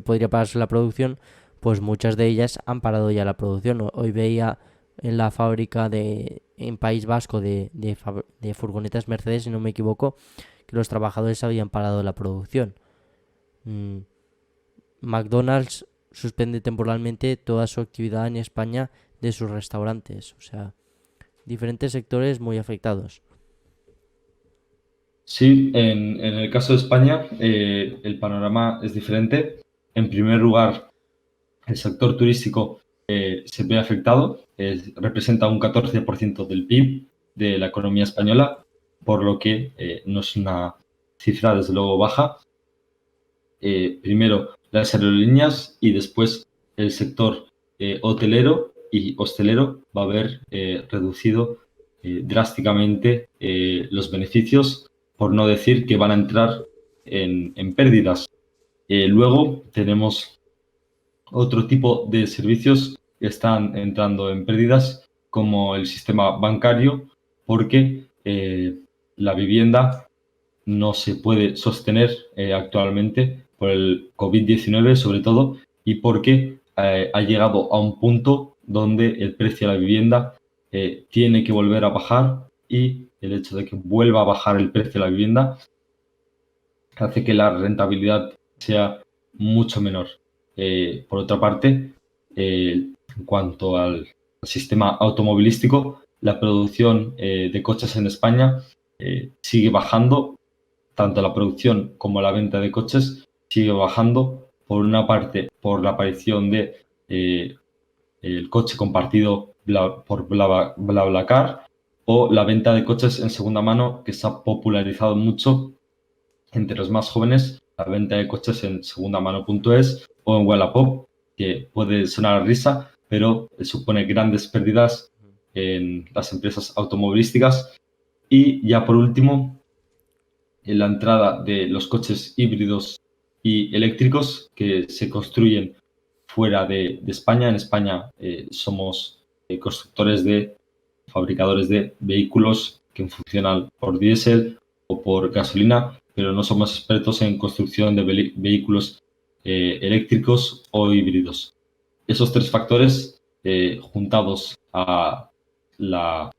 podría pararse la producción, pues muchas de ellas han parado ya la producción. Hoy veía en la fábrica en País Vasco de furgonetas Mercedes, si no me equivoco, que los trabajadores habían parado la producción. Mm, McDonald's suspende temporalmente toda su actividad en España de sus restaurantes, o sea, diferentes sectores muy afectados. Sí, en el caso de España, el panorama es diferente. En primer lugar, el sector turístico se ve afectado, representa un 14% del PIB de la economía española, por lo que no es una cifra desde luego baja. Primero las aerolíneas y después el sector hotelero y hostelero va a haber reducido drásticamente los beneficios, por no decir que van a entrar en pérdidas. Luego tenemos otro tipo de servicios que están entrando en pérdidas, como el sistema bancario, porque la vivienda no se puede sostener actualmente por el COVID-19 sobre todo y porque ha llegado a un punto donde el precio de la vivienda tiene que volver a bajar y el hecho de que vuelva a bajar el precio de la vivienda hace que la rentabilidad sea mucho menor. Por otra parte, en cuanto al sistema automovilístico, la producción de coches en España sigue bajando, tanto la producción como la venta de coches sigue bajando, por una parte por la aparición de el coche compartido por BlaBlaCar o la venta de coches en segunda mano, que se ha popularizado mucho entre los más jóvenes, la venta de coches en segundamano.es o en Wallapop, que puede sonar a risa, pero supone grandes pérdidas en las empresas automovilísticas. Y ya por último, en la entrada de los coches híbridos y eléctricos que se construyen fuera de España. En España somos constructores fabricadores de vehículos que funcionan por diésel o por gasolina, pero no somos expertos en construcción de vehículos eléctricos o híbridos. Esos tres factores, juntados a la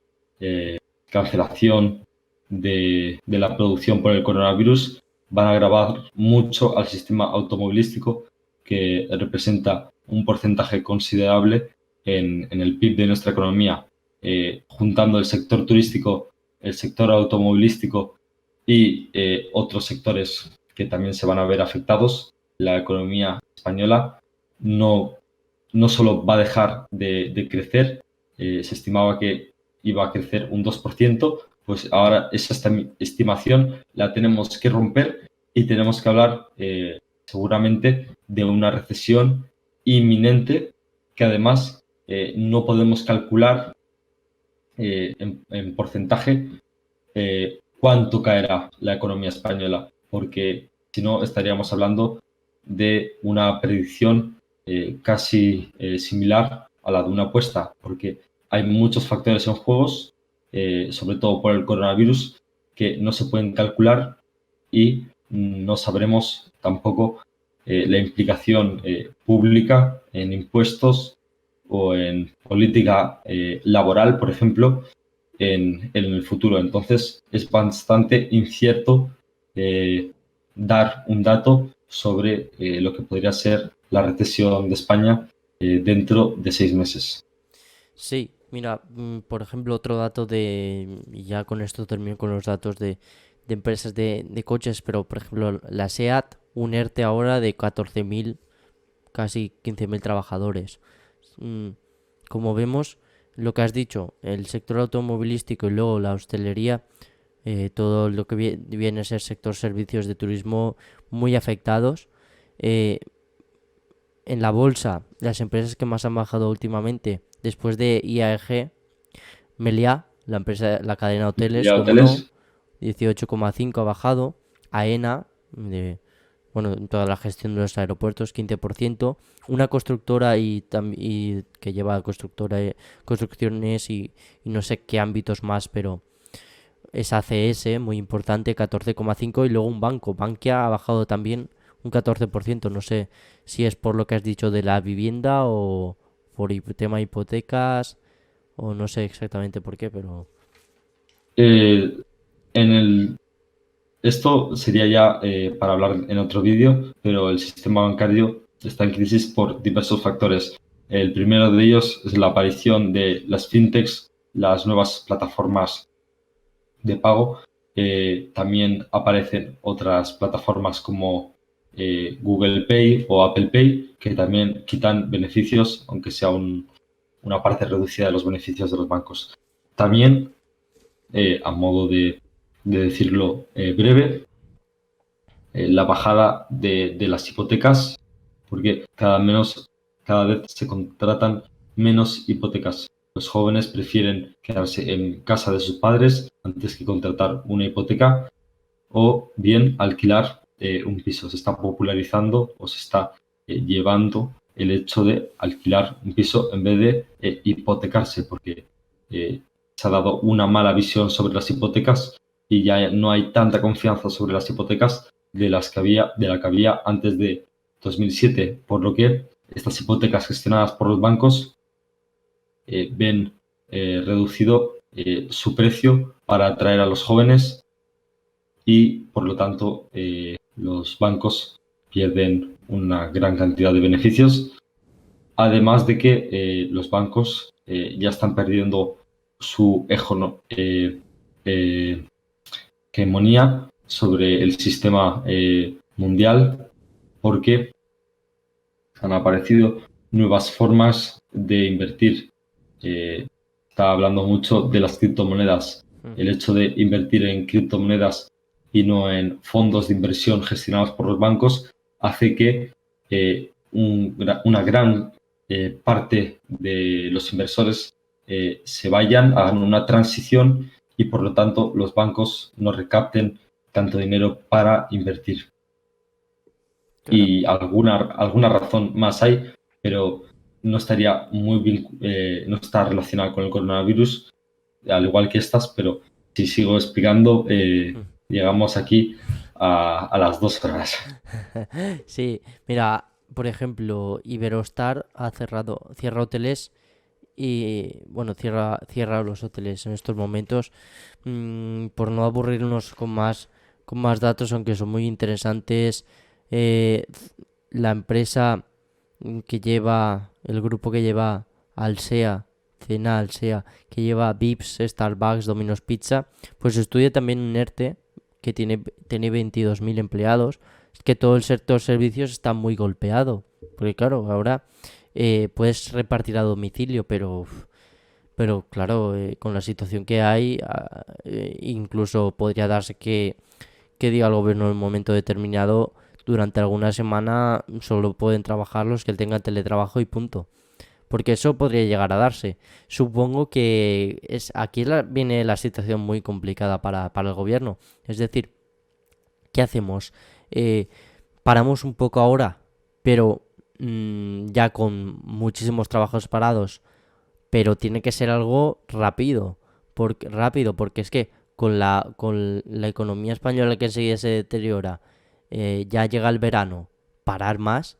cancelación de la producción por el coronavirus, van a agravar mucho al sistema automovilístico, que representa un porcentaje considerable en el PIB de nuestra economía, juntando el sector turístico, el sector automovilístico y otros sectores que también se van a ver afectados, la economía española no, no solo va a dejar de crecer, se estimaba que iba a crecer un 2%, pues ahora esa estimación la tenemos que romper y tenemos que hablar seguramente de una recesión inminente que además no podemos calcular en porcentaje cuánto caerá la economía española, porque si no estaríamos hablando de una predicción casi similar a la de una apuesta, porque hay muchos factores en juegos, sobre todo por el coronavirus, que no se pueden calcular y no sabremos tampoco la implicación pública en impuestos o en política laboral, por ejemplo, en el futuro. Entonces, es bastante incierto dar un dato sobre lo que podría ser la recesión de España dentro de 6 meses. Sí, mira, por ejemplo, otro dato y ya con esto termino con los datos de empresas de coches, pero por ejemplo, la SEAT, un ERTE ahora de 14.000, casi 15.000 trabajadores. Mm, Como vemos, lo que has dicho, el sector automovilístico y luego la hostelería, todo lo que viene a ser sector servicios de turismo muy afectados. Eh, en la bolsa, las empresas que más han bajado últimamente, después de IAG, Meliá, la empresa, la cadena de hoteles, ¿Ya como no, hoteles? 18,5 ha bajado. AENA, bueno, en toda la gestión de los aeropuertos, 15%. Una constructora y que lleva construcciones y no sé qué ámbitos más, pero es ACS, muy importante, 14,5%. Y luego un banco, Bankia ha bajado también un 14%. No sé si es por lo que has dicho de la vivienda o por tema hipotecas o no sé exactamente por qué, pero... Eh, en el, Esto sería ya para hablar en otro vídeo, pero el sistema bancario está en crisis por diversos factores. El primero de ellos es la aparición de las fintechs, las nuevas plataformas de pago. También aparecen otras plataformas como Google Pay o Apple Pay, que también quitan beneficios, aunque sea una parte reducida de los beneficios de los bancos. También, a modo de decirlo breve, la bajada de las hipotecas, porque cada vez se contratan menos hipotecas. Los jóvenes prefieren quedarse en casa de sus padres antes que contratar una hipoteca o bien alquilar un piso. Se está popularizando o se está llevando el hecho de alquilar un piso en vez de hipotecarse, porque se ha dado una mala visión sobre las hipotecas y ya no hay tanta confianza sobre las hipotecas de la que había antes de 2007, por lo que estas hipotecas gestionadas por los bancos ven reducido su precio para atraer a los jóvenes y por lo tanto los bancos pierden una gran cantidad de beneficios, además de que los bancos ya están perdiendo su hegemonía sobre el sistema mundial porque han aparecido nuevas formas de invertir. Está hablando mucho de las criptomonedas. Mm. El hecho de invertir en criptomonedas y no en fondos de inversión gestionados por los bancos hace que una gran parte de los inversores se vayan, hagan una transición y por lo tanto los bancos no recapten tanto dinero para invertir. Claro. Y alguna razón más hay, pero no estaría no está relacionada con el coronavirus, al igual que estas, pero si sigo explicando, Mm. llegamos aquí a las 2 horas. Sí, mira, por ejemplo, Iberostar cierra hoteles y, bueno, cierra los hoteles en estos momentos, por no aburrirnos con más datos, aunque son muy interesantes. La empresa el grupo que lleva Alsea, Cena Alsea, que lleva Vips, Starbucks, Domino's Pizza, pues estudia también un ERTE que tiene 22.000 empleados. Es que todo el sector servicios está muy golpeado. Porque claro, ahora puedes repartir a domicilio, pero claro, con la situación que hay, incluso podría darse que diga el gobierno en un momento determinado, durante alguna semana solo pueden trabajar los que tengan teletrabajo y punto. Porque eso podría llegar a darse. Supongo que aquí viene la situación muy complicada para el gobierno. Es decir, ¿qué hacemos? Eh, Paramos un poco ahora, pero ya con muchísimos trabajos parados, pero tiene que ser algo rápido, porque es que con la economía española que enseguida se deteriora, ya llega el verano, parar más,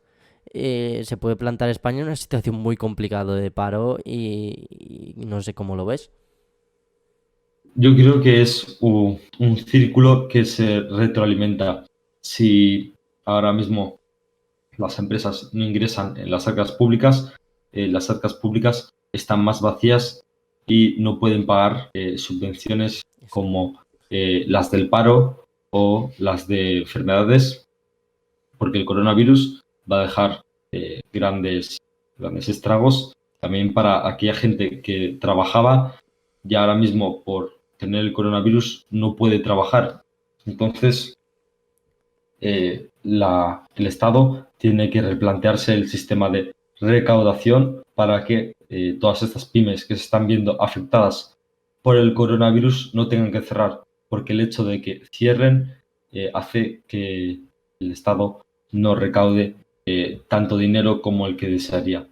se puede plantar España en una situación muy complicada de paro y no sé cómo lo ves. Yo creo que es un círculo que se retroalimenta. Si ahora mismo las empresas no ingresan en las arcas públicas están más vacías y no pueden pagar subvenciones Exacto. como las del paro o las de enfermedades, porque el coronavirus va a dejar grandes estragos también para aquella gente que trabajaba y ahora mismo por tener el coronavirus no puede trabajar. Entonces, el Estado tiene que replantearse el sistema de recaudación para que todas estas pymes que se están viendo afectadas por el coronavirus no tengan que cerrar, porque el hecho de que cierren hace que el Estado no recaude tanto dinero como el que desearía.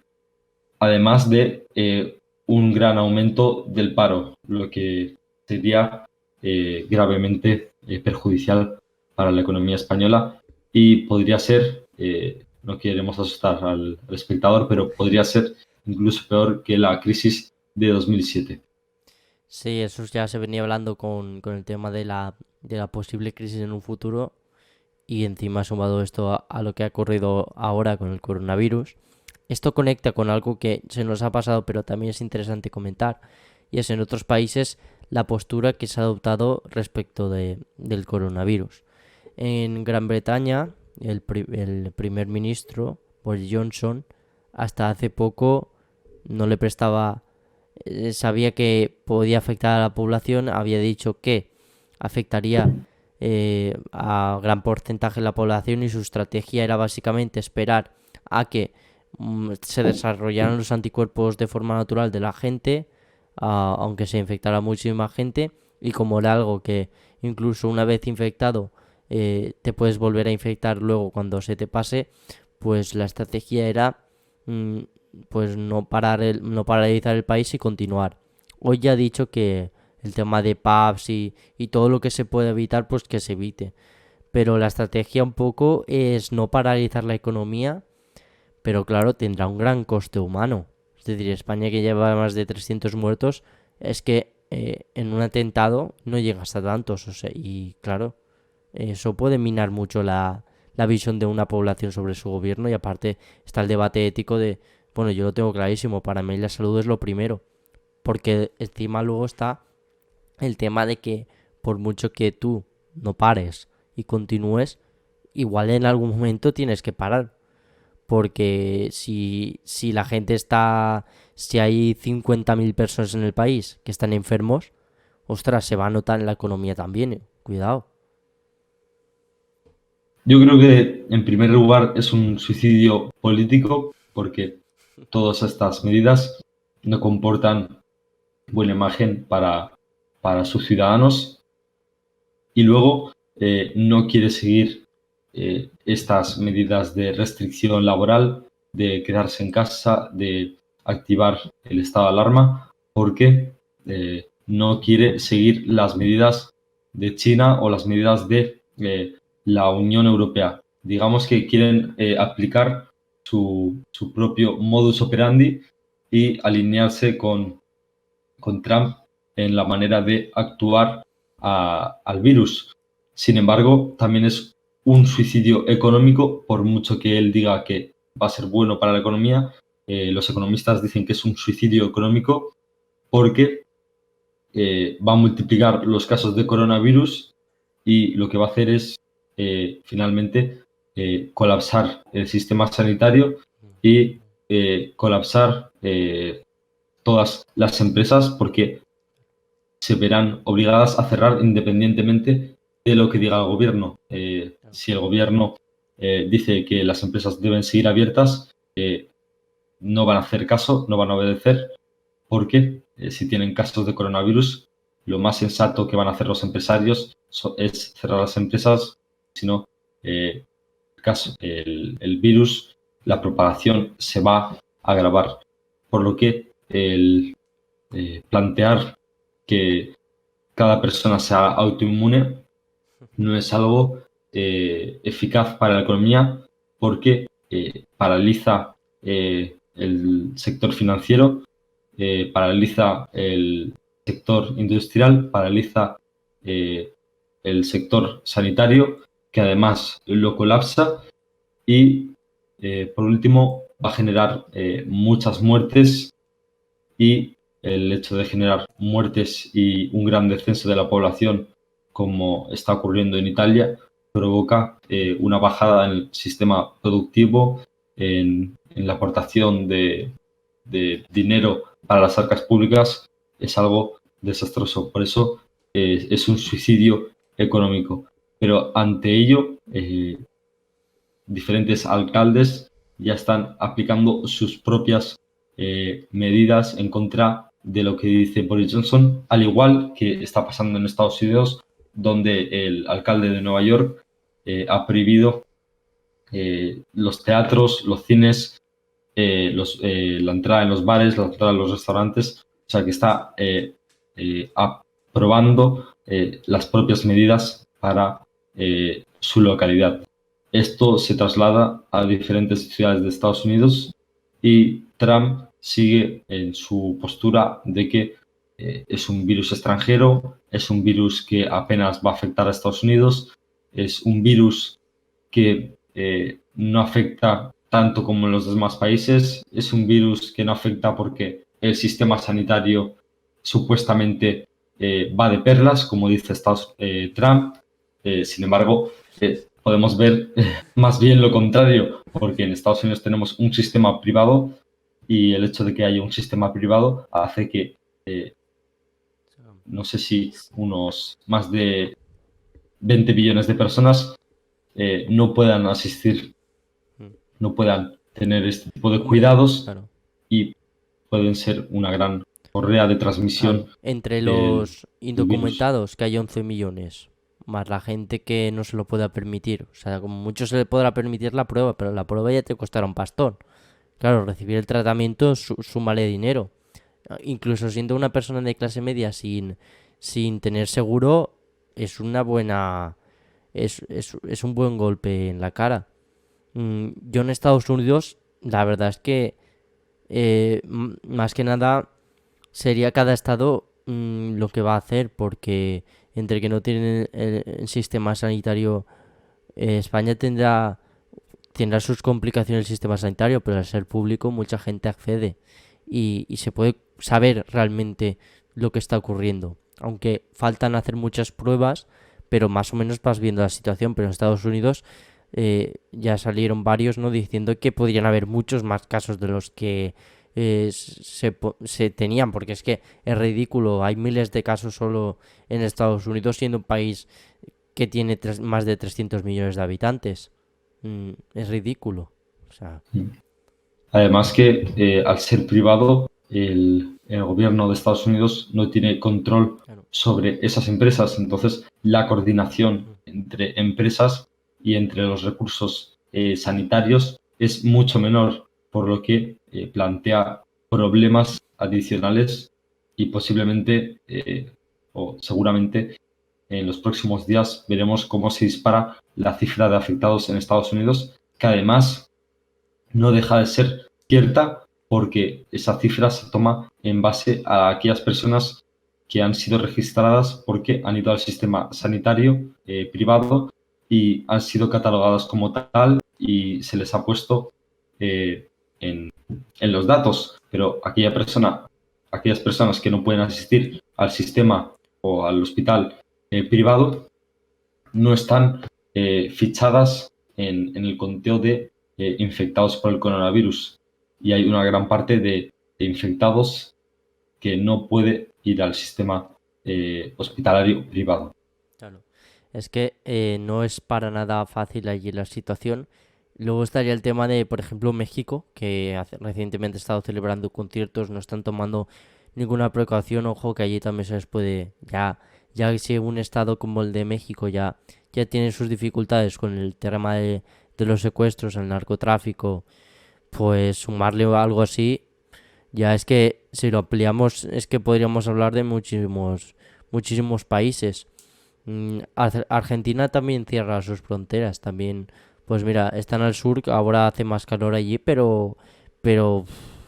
Además de un gran aumento del paro, lo que sería gravemente perjudicial para la economía española y podría ser, no queremos asustar al espectador, pero podría ser incluso peor que la crisis de 2007. Sí, eso ya se venía hablando con el tema de la posible crisis en un futuro y encima sumado esto a lo que ha ocurrido ahora con el coronavirus. Esto conecta con algo que se nos ha pasado, pero también es interesante comentar, y es en otros países la postura que se ha adoptado respecto del coronavirus. En Gran Bretaña, el primer ministro, Boris Johnson, hasta hace poco no le prestaba, sabía que podía afectar a la población, había dicho que afectaría a gran porcentaje de la población y su estrategia era básicamente esperar a que se desarrollaran los anticuerpos de forma natural de la gente, aunque se infectara muchísima gente, y como era algo que incluso una vez infectado te puedes volver a infectar luego cuando se te pase, pues la estrategia era mm, pues no paralizar el país y continuar. Hoy ya ha dicho que el tema de pubs y todo lo que se puede evitar, pues que se evite. Pero la estrategia un poco es no paralizar la economía, pero claro, tendrá un gran coste humano. Es decir, España que lleva más de 300 muertos, es que en un atentado no llega hasta tantos. O sea, y claro, eso puede minar mucho la visión de una población sobre su gobierno y aparte está el debate ético de, bueno, yo lo tengo clarísimo, para mí la salud es lo primero, porque encima luego está el tema de que por mucho que tú no pares y continúes, igual en algún momento tienes que parar, porque si la gente está, si hay 50.000 personas en el país que están enfermos, ostras, se va a notar en la economía también, cuidado. Yo creo que en primer lugar es un suicidio político porque todas estas medidas no comportan buena imagen para sus ciudadanos y luego no quiere seguir estas medidas de restricción laboral, de quedarse en casa, de activar el estado de alarma, porque no quiere seguir las medidas de China o las medidas de la Unión Europea. Digamos que quieren aplicar su propio modus operandi y alinearse con Trump en la manera de actuar al virus. Sin embargo, también es un suicidio económico, por mucho que él diga que va a ser bueno para la economía, los economistas dicen que es un suicidio económico porque va a multiplicar los casos de coronavirus y lo que va a hacer es finalmente colapsar el sistema sanitario y colapsar todas las empresas porque se verán obligadas a cerrar independientemente de lo que diga el gobierno. Si el gobierno dice que las empresas deben seguir abiertas, no van a hacer caso, no van a obedecer, porque si tienen casos de coronavirus, lo más sensato que van a hacer los empresarios es cerrar las empresas, sino el virus, la propagación se va a agravar. Por lo que el plantear que cada persona sea autoinmune no es algo eficaz para la economía porque paraliza el sector financiero, paraliza el sector industrial, paraliza el sector sanitario, que además lo colapsa y, por último, va a generar muchas muertes y el hecho de generar muertes y un gran descenso de la población, como está ocurriendo en Italia, provoca una bajada en el sistema productivo, en la aportación de dinero para las arcas públicas, es algo desastroso. Por eso es un suicidio económico. Pero ante ello, diferentes alcaldes ya están aplicando sus propias medidas en contra de lo que dice Boris Johnson, al igual que está pasando en Estados Unidos, donde el alcalde de Nueva York ha prohibido los teatros, los cines, la entrada en los bares, la entrada en los restaurantes, o sea que está aprobando las propias medidas para su localidad. Esto se traslada a diferentes ciudades de Estados Unidos y Trump sigue en su postura de que es un virus extranjero, es un virus que apenas va a afectar a Estados Unidos, es un virus que no afecta tanto como en los demás países, es un virus que no afecta porque el sistema sanitario supuestamente va de perlas, como dice Trump. Sin embargo, podemos ver más bien lo contrario, porque en Estados Unidos tenemos un sistema privado y el hecho de que haya un sistema privado hace que, no sé si unos más de 20 billones de personas no puedan asistir, no puedan tener este tipo de cuidados Claro. y pueden ser una gran correa de transmisión Claro. Entre del los virus. indocumentados, que hay 11 millones, más la gente que no se lo pueda permitir. O sea, como mucho se le podrá permitir la prueba, pero la prueba ya te costará un pastón. Claro, recibir el tratamiento súmale dinero. Incluso siendo una persona de clase media sin tener seguro, es una buena... es un buen golpe en la cara. Yo en Estados Unidos, la verdad es que más que nada sería cada estado lo que va a hacer, porque entre que no tienen el sistema sanitario, España tendrá sus complicaciones el sistema sanitario, pero al ser público mucha gente accede y se puede saber realmente lo que está ocurriendo. Aunque faltan hacer muchas pruebas, pero más o menos vas viendo la situación. Pero en Estados Unidos ya salieron varios, ¿no?, diciendo que podrían haber muchos más casos de los que se tenían, porque es que es ridículo. Hay miles de casos solo en Estados Unidos, siendo un país que tiene más de 300 millones de habitantes. Es ridículo. O sea, Además que al ser privado, el gobierno de Estados Unidos no tiene control claro. sobre esas empresas. Entonces, la coordinación entre empresas y entre los recursos sanitarios es mucho menor, por lo que plantea problemas adicionales y posiblemente o seguramente en los próximos días veremos cómo se dispara la cifra de afectados en Estados Unidos, que además no deja de ser cierta porque esa cifra se toma en base a aquellas personas que han sido registradas porque han ido al sistema sanitario privado y han sido catalogadas como tal y se les ha puesto en, en los datos, pero aquellas personas que no pueden asistir al sistema o al hospital privado no están fichadas en el conteo de infectados por el coronavirus. Y hay una gran parte de infectados que no puede ir al sistema hospitalario privado. Claro. Es que no es para nada fácil allí la situación. Luego estaría el tema de, por ejemplo, México, que recientemente ha estado celebrando conciertos, no están tomando ninguna precaución. Ojo que allí también se les puede, ya que si un estado como el de México ya tiene sus dificultades con el tema de los secuestros, el narcotráfico, pues sumarle algo así, ya es que si lo ampliamos, es que podríamos hablar de muchísimos países. Argentina también cierra sus fronteras, también, pues mira, están al sur, ahora hace más calor allí, pero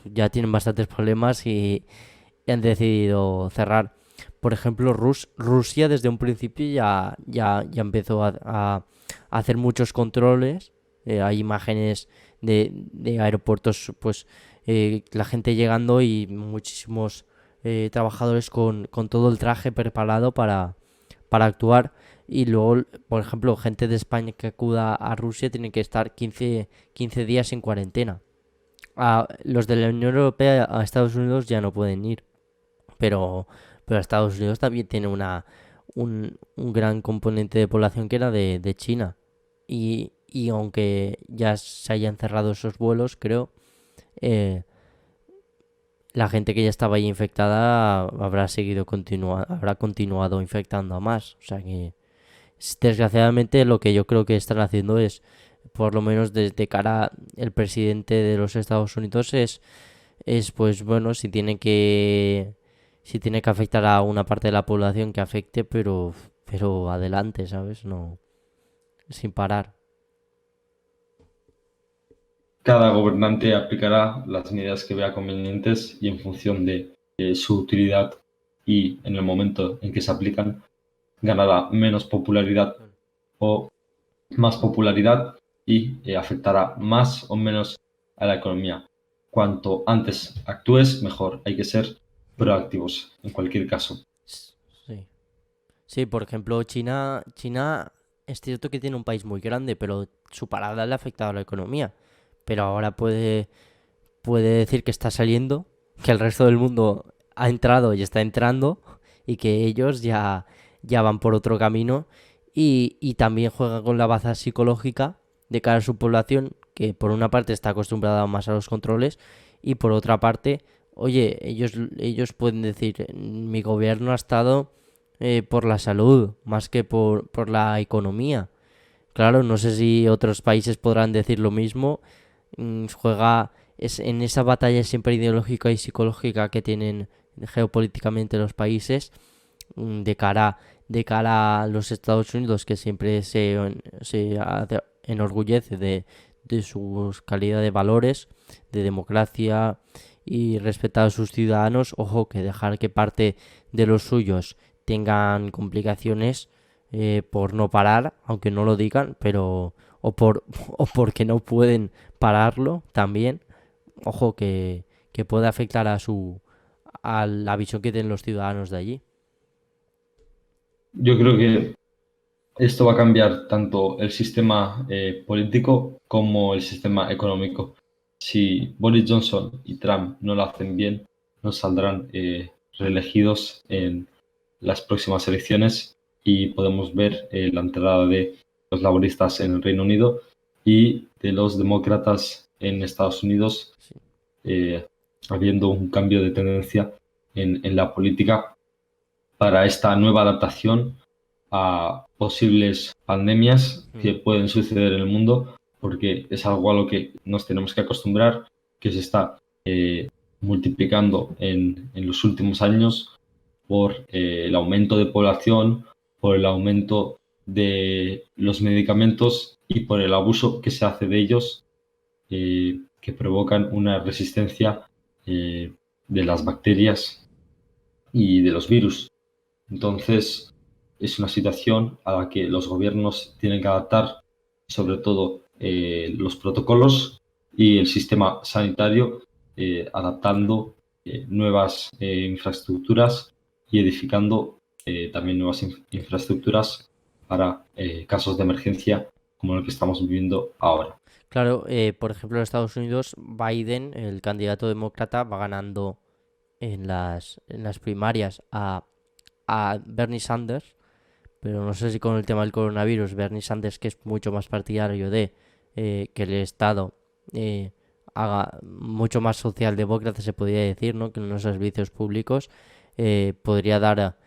ya tienen bastantes problemas y han decidido cerrar. Por ejemplo, Rusia desde un principio ya empezó a hacer muchos controles. Hay imágenes de aeropuertos, pues la gente llegando y muchísimos trabajadores con todo el traje preparado para actuar. Y luego, por ejemplo, gente de España que acuda a Rusia tiene que estar 15 días en cuarentena. Los de la Unión Europea a Estados Unidos ya no pueden ir, pero, pero Estados Unidos también tiene un gran componente de población que era de China. Y aunque ya se hayan cerrado esos vuelos, creo, eh, la gente que ya estaba ahí infectada habrá continuado infectando a más. O sea que desgraciadamente lo que yo creo que están haciendo es, por lo menos desde cara el presidente de los Estados Unidos es pues bueno, si tiene que afectar a una parte de la población que afecte, pero adelante, ¿sabes? No, sin parar. Cada gobernante aplicará las medidas que vea convenientes y en función de su utilidad y en el momento en que se aplican, ganará menos popularidad o más popularidad y afectará más o menos a la economía. Cuanto antes actúes, mejor. Hay que ser proactivos en cualquier caso. Sí. Sí, por ejemplo, China es cierto que tiene un país muy grande, pero su parada le ha afectado a la economía. Pero ahora puede decir que está saliendo, que el resto del mundo ha entrado y está entrando, y que ellos ya van por otro camino. Y también juegan con la baza psicológica de cara a su población, que por una parte está acostumbrada más a los controles, y por otra parte, oye, ellos pueden decir, mi gobierno ha estado por la salud más que por la economía. Claro, no sé si otros países podrán decir lo mismo. En esa batalla siempre ideológica y psicológica que tienen geopolíticamente los países, de cara a los Estados Unidos, que siempre se enorgullece de su calidad de valores, de democracia y respetar a sus ciudadanos. Ojo, que dejar que parte de los suyos tengan complicaciones por no parar, aunque no lo digan, pero o porque no pueden pararlo también. Ojo, que puede afectar a la visión que tienen los ciudadanos de allí. Yo creo que esto va a cambiar tanto el sistema político como el sistema económico. Si Boris Johnson y Trump no lo hacen bien, no saldrán reelegidos en las próximas elecciones y podemos ver la entrada de los laboristas en el Reino Unido y de los demócratas en Estados Unidos, Sí. eh, habiendo un cambio de tendencia en la política para esta nueva adaptación a posibles pandemias que Mm. pueden suceder en el mundo, porque es algo a lo que nos tenemos que acostumbrar, que se está multiplicando en los últimos años por el aumento de población, por el aumento de los medicamentos y por el abuso que se hace de ellos, que provocan una resistencia de las bacterias y de los virus. Entonces, es una situación a la que los gobiernos tienen que adaptar, sobre todo los protocolos y el sistema sanitario, adaptando nuevas infraestructuras y edificando también nuevas infraestructuras para casos de emergencia como el que estamos viviendo ahora. Claro, por ejemplo, en Estados Unidos, Biden, el candidato demócrata, va ganando en las primarias a Bernie Sanders, pero no sé si con el tema del coronavirus, Bernie Sanders, que es mucho más partidario de que el Estado eh, haga mucho más socialdemócrata, se podría decir, ¿no? Que en los servicios públicos podría dar,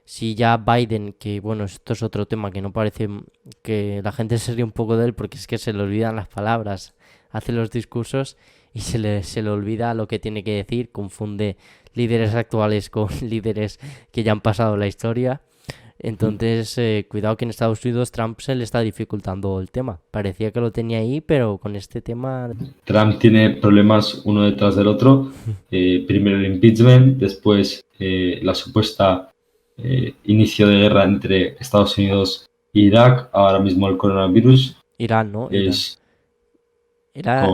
si ya Biden, que bueno, esto es otro tema que no parece que la gente se ríe un poco de él porque es que se le olvidan las palabras, hace los discursos y se le olvida lo que tiene que decir, confunde líderes actuales con líderes que ya han pasado la historia. Entonces, cuidado que en Estados Unidos Trump se le está dificultando el tema. Parecía que lo tenía ahí, pero con este tema... Trump tiene problemas uno detrás del otro. Primero el impeachment, después la supuesta inicio de guerra entre Estados Unidos e Irak, ahora mismo el coronavirus Irán, ¿no? Irán. es Era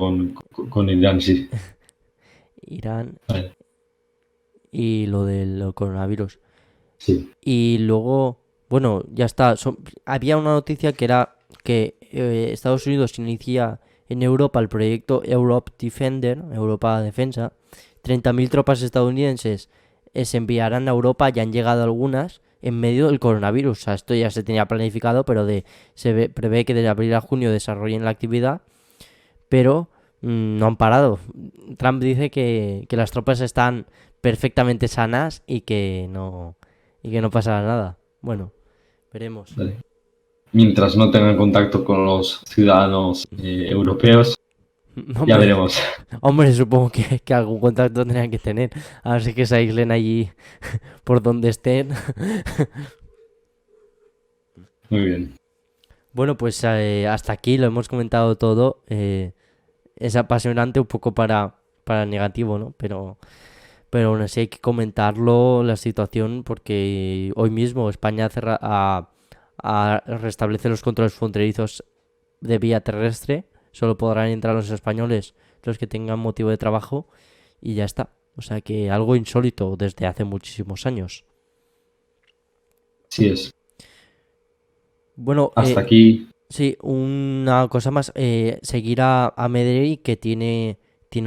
con Irán, sí. Irán Vale, y lo del coronavirus. sí. Y luego, bueno, ya está. Había una noticia que era que Estados Unidos inicia en Europa el proyecto Europe Defender, Europa Defensa. 30.000 tropas estadounidenses se enviarán a Europa, ya han llegado algunas en medio del coronavirus. O sea, esto ya se tenía planificado, pero prevé que de abril a junio desarrollen la actividad, pero no han parado. Trump dice que las tropas están perfectamente sanas y que no pasará nada. Bueno, veremos. Vale. Mientras no tengan contacto con los ciudadanos europeos, ya Hombre, veremos. hombre, supongo que algún contacto tendrán que tener. A ver si que se aíslen allí por donde estén. Muy bien. Bueno, pues hasta aquí lo hemos comentado todo. Es apasionante un poco para el negativo, ¿no? Pero aún así hay que comentarlo la situación porque hoy mismo España restablece los controles fronterizos de vía terrestre. Solo podrán entrar los españoles los que tengan motivo de trabajo y ya está. O sea que algo insólito desde hace muchísimos años. Así es. Bueno, Hasta aquí. sí, una cosa más. Seguir a Medellín que tiene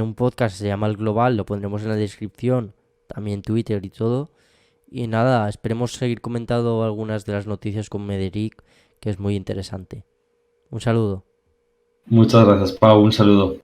un podcast, se llama El Global, lo pondremos en la descripción, también Twitter y todo. Y nada, esperemos seguir comentando algunas de las noticias con Mederic, que es muy interesante. Un saludo. Muchas gracias, Pau. Un saludo.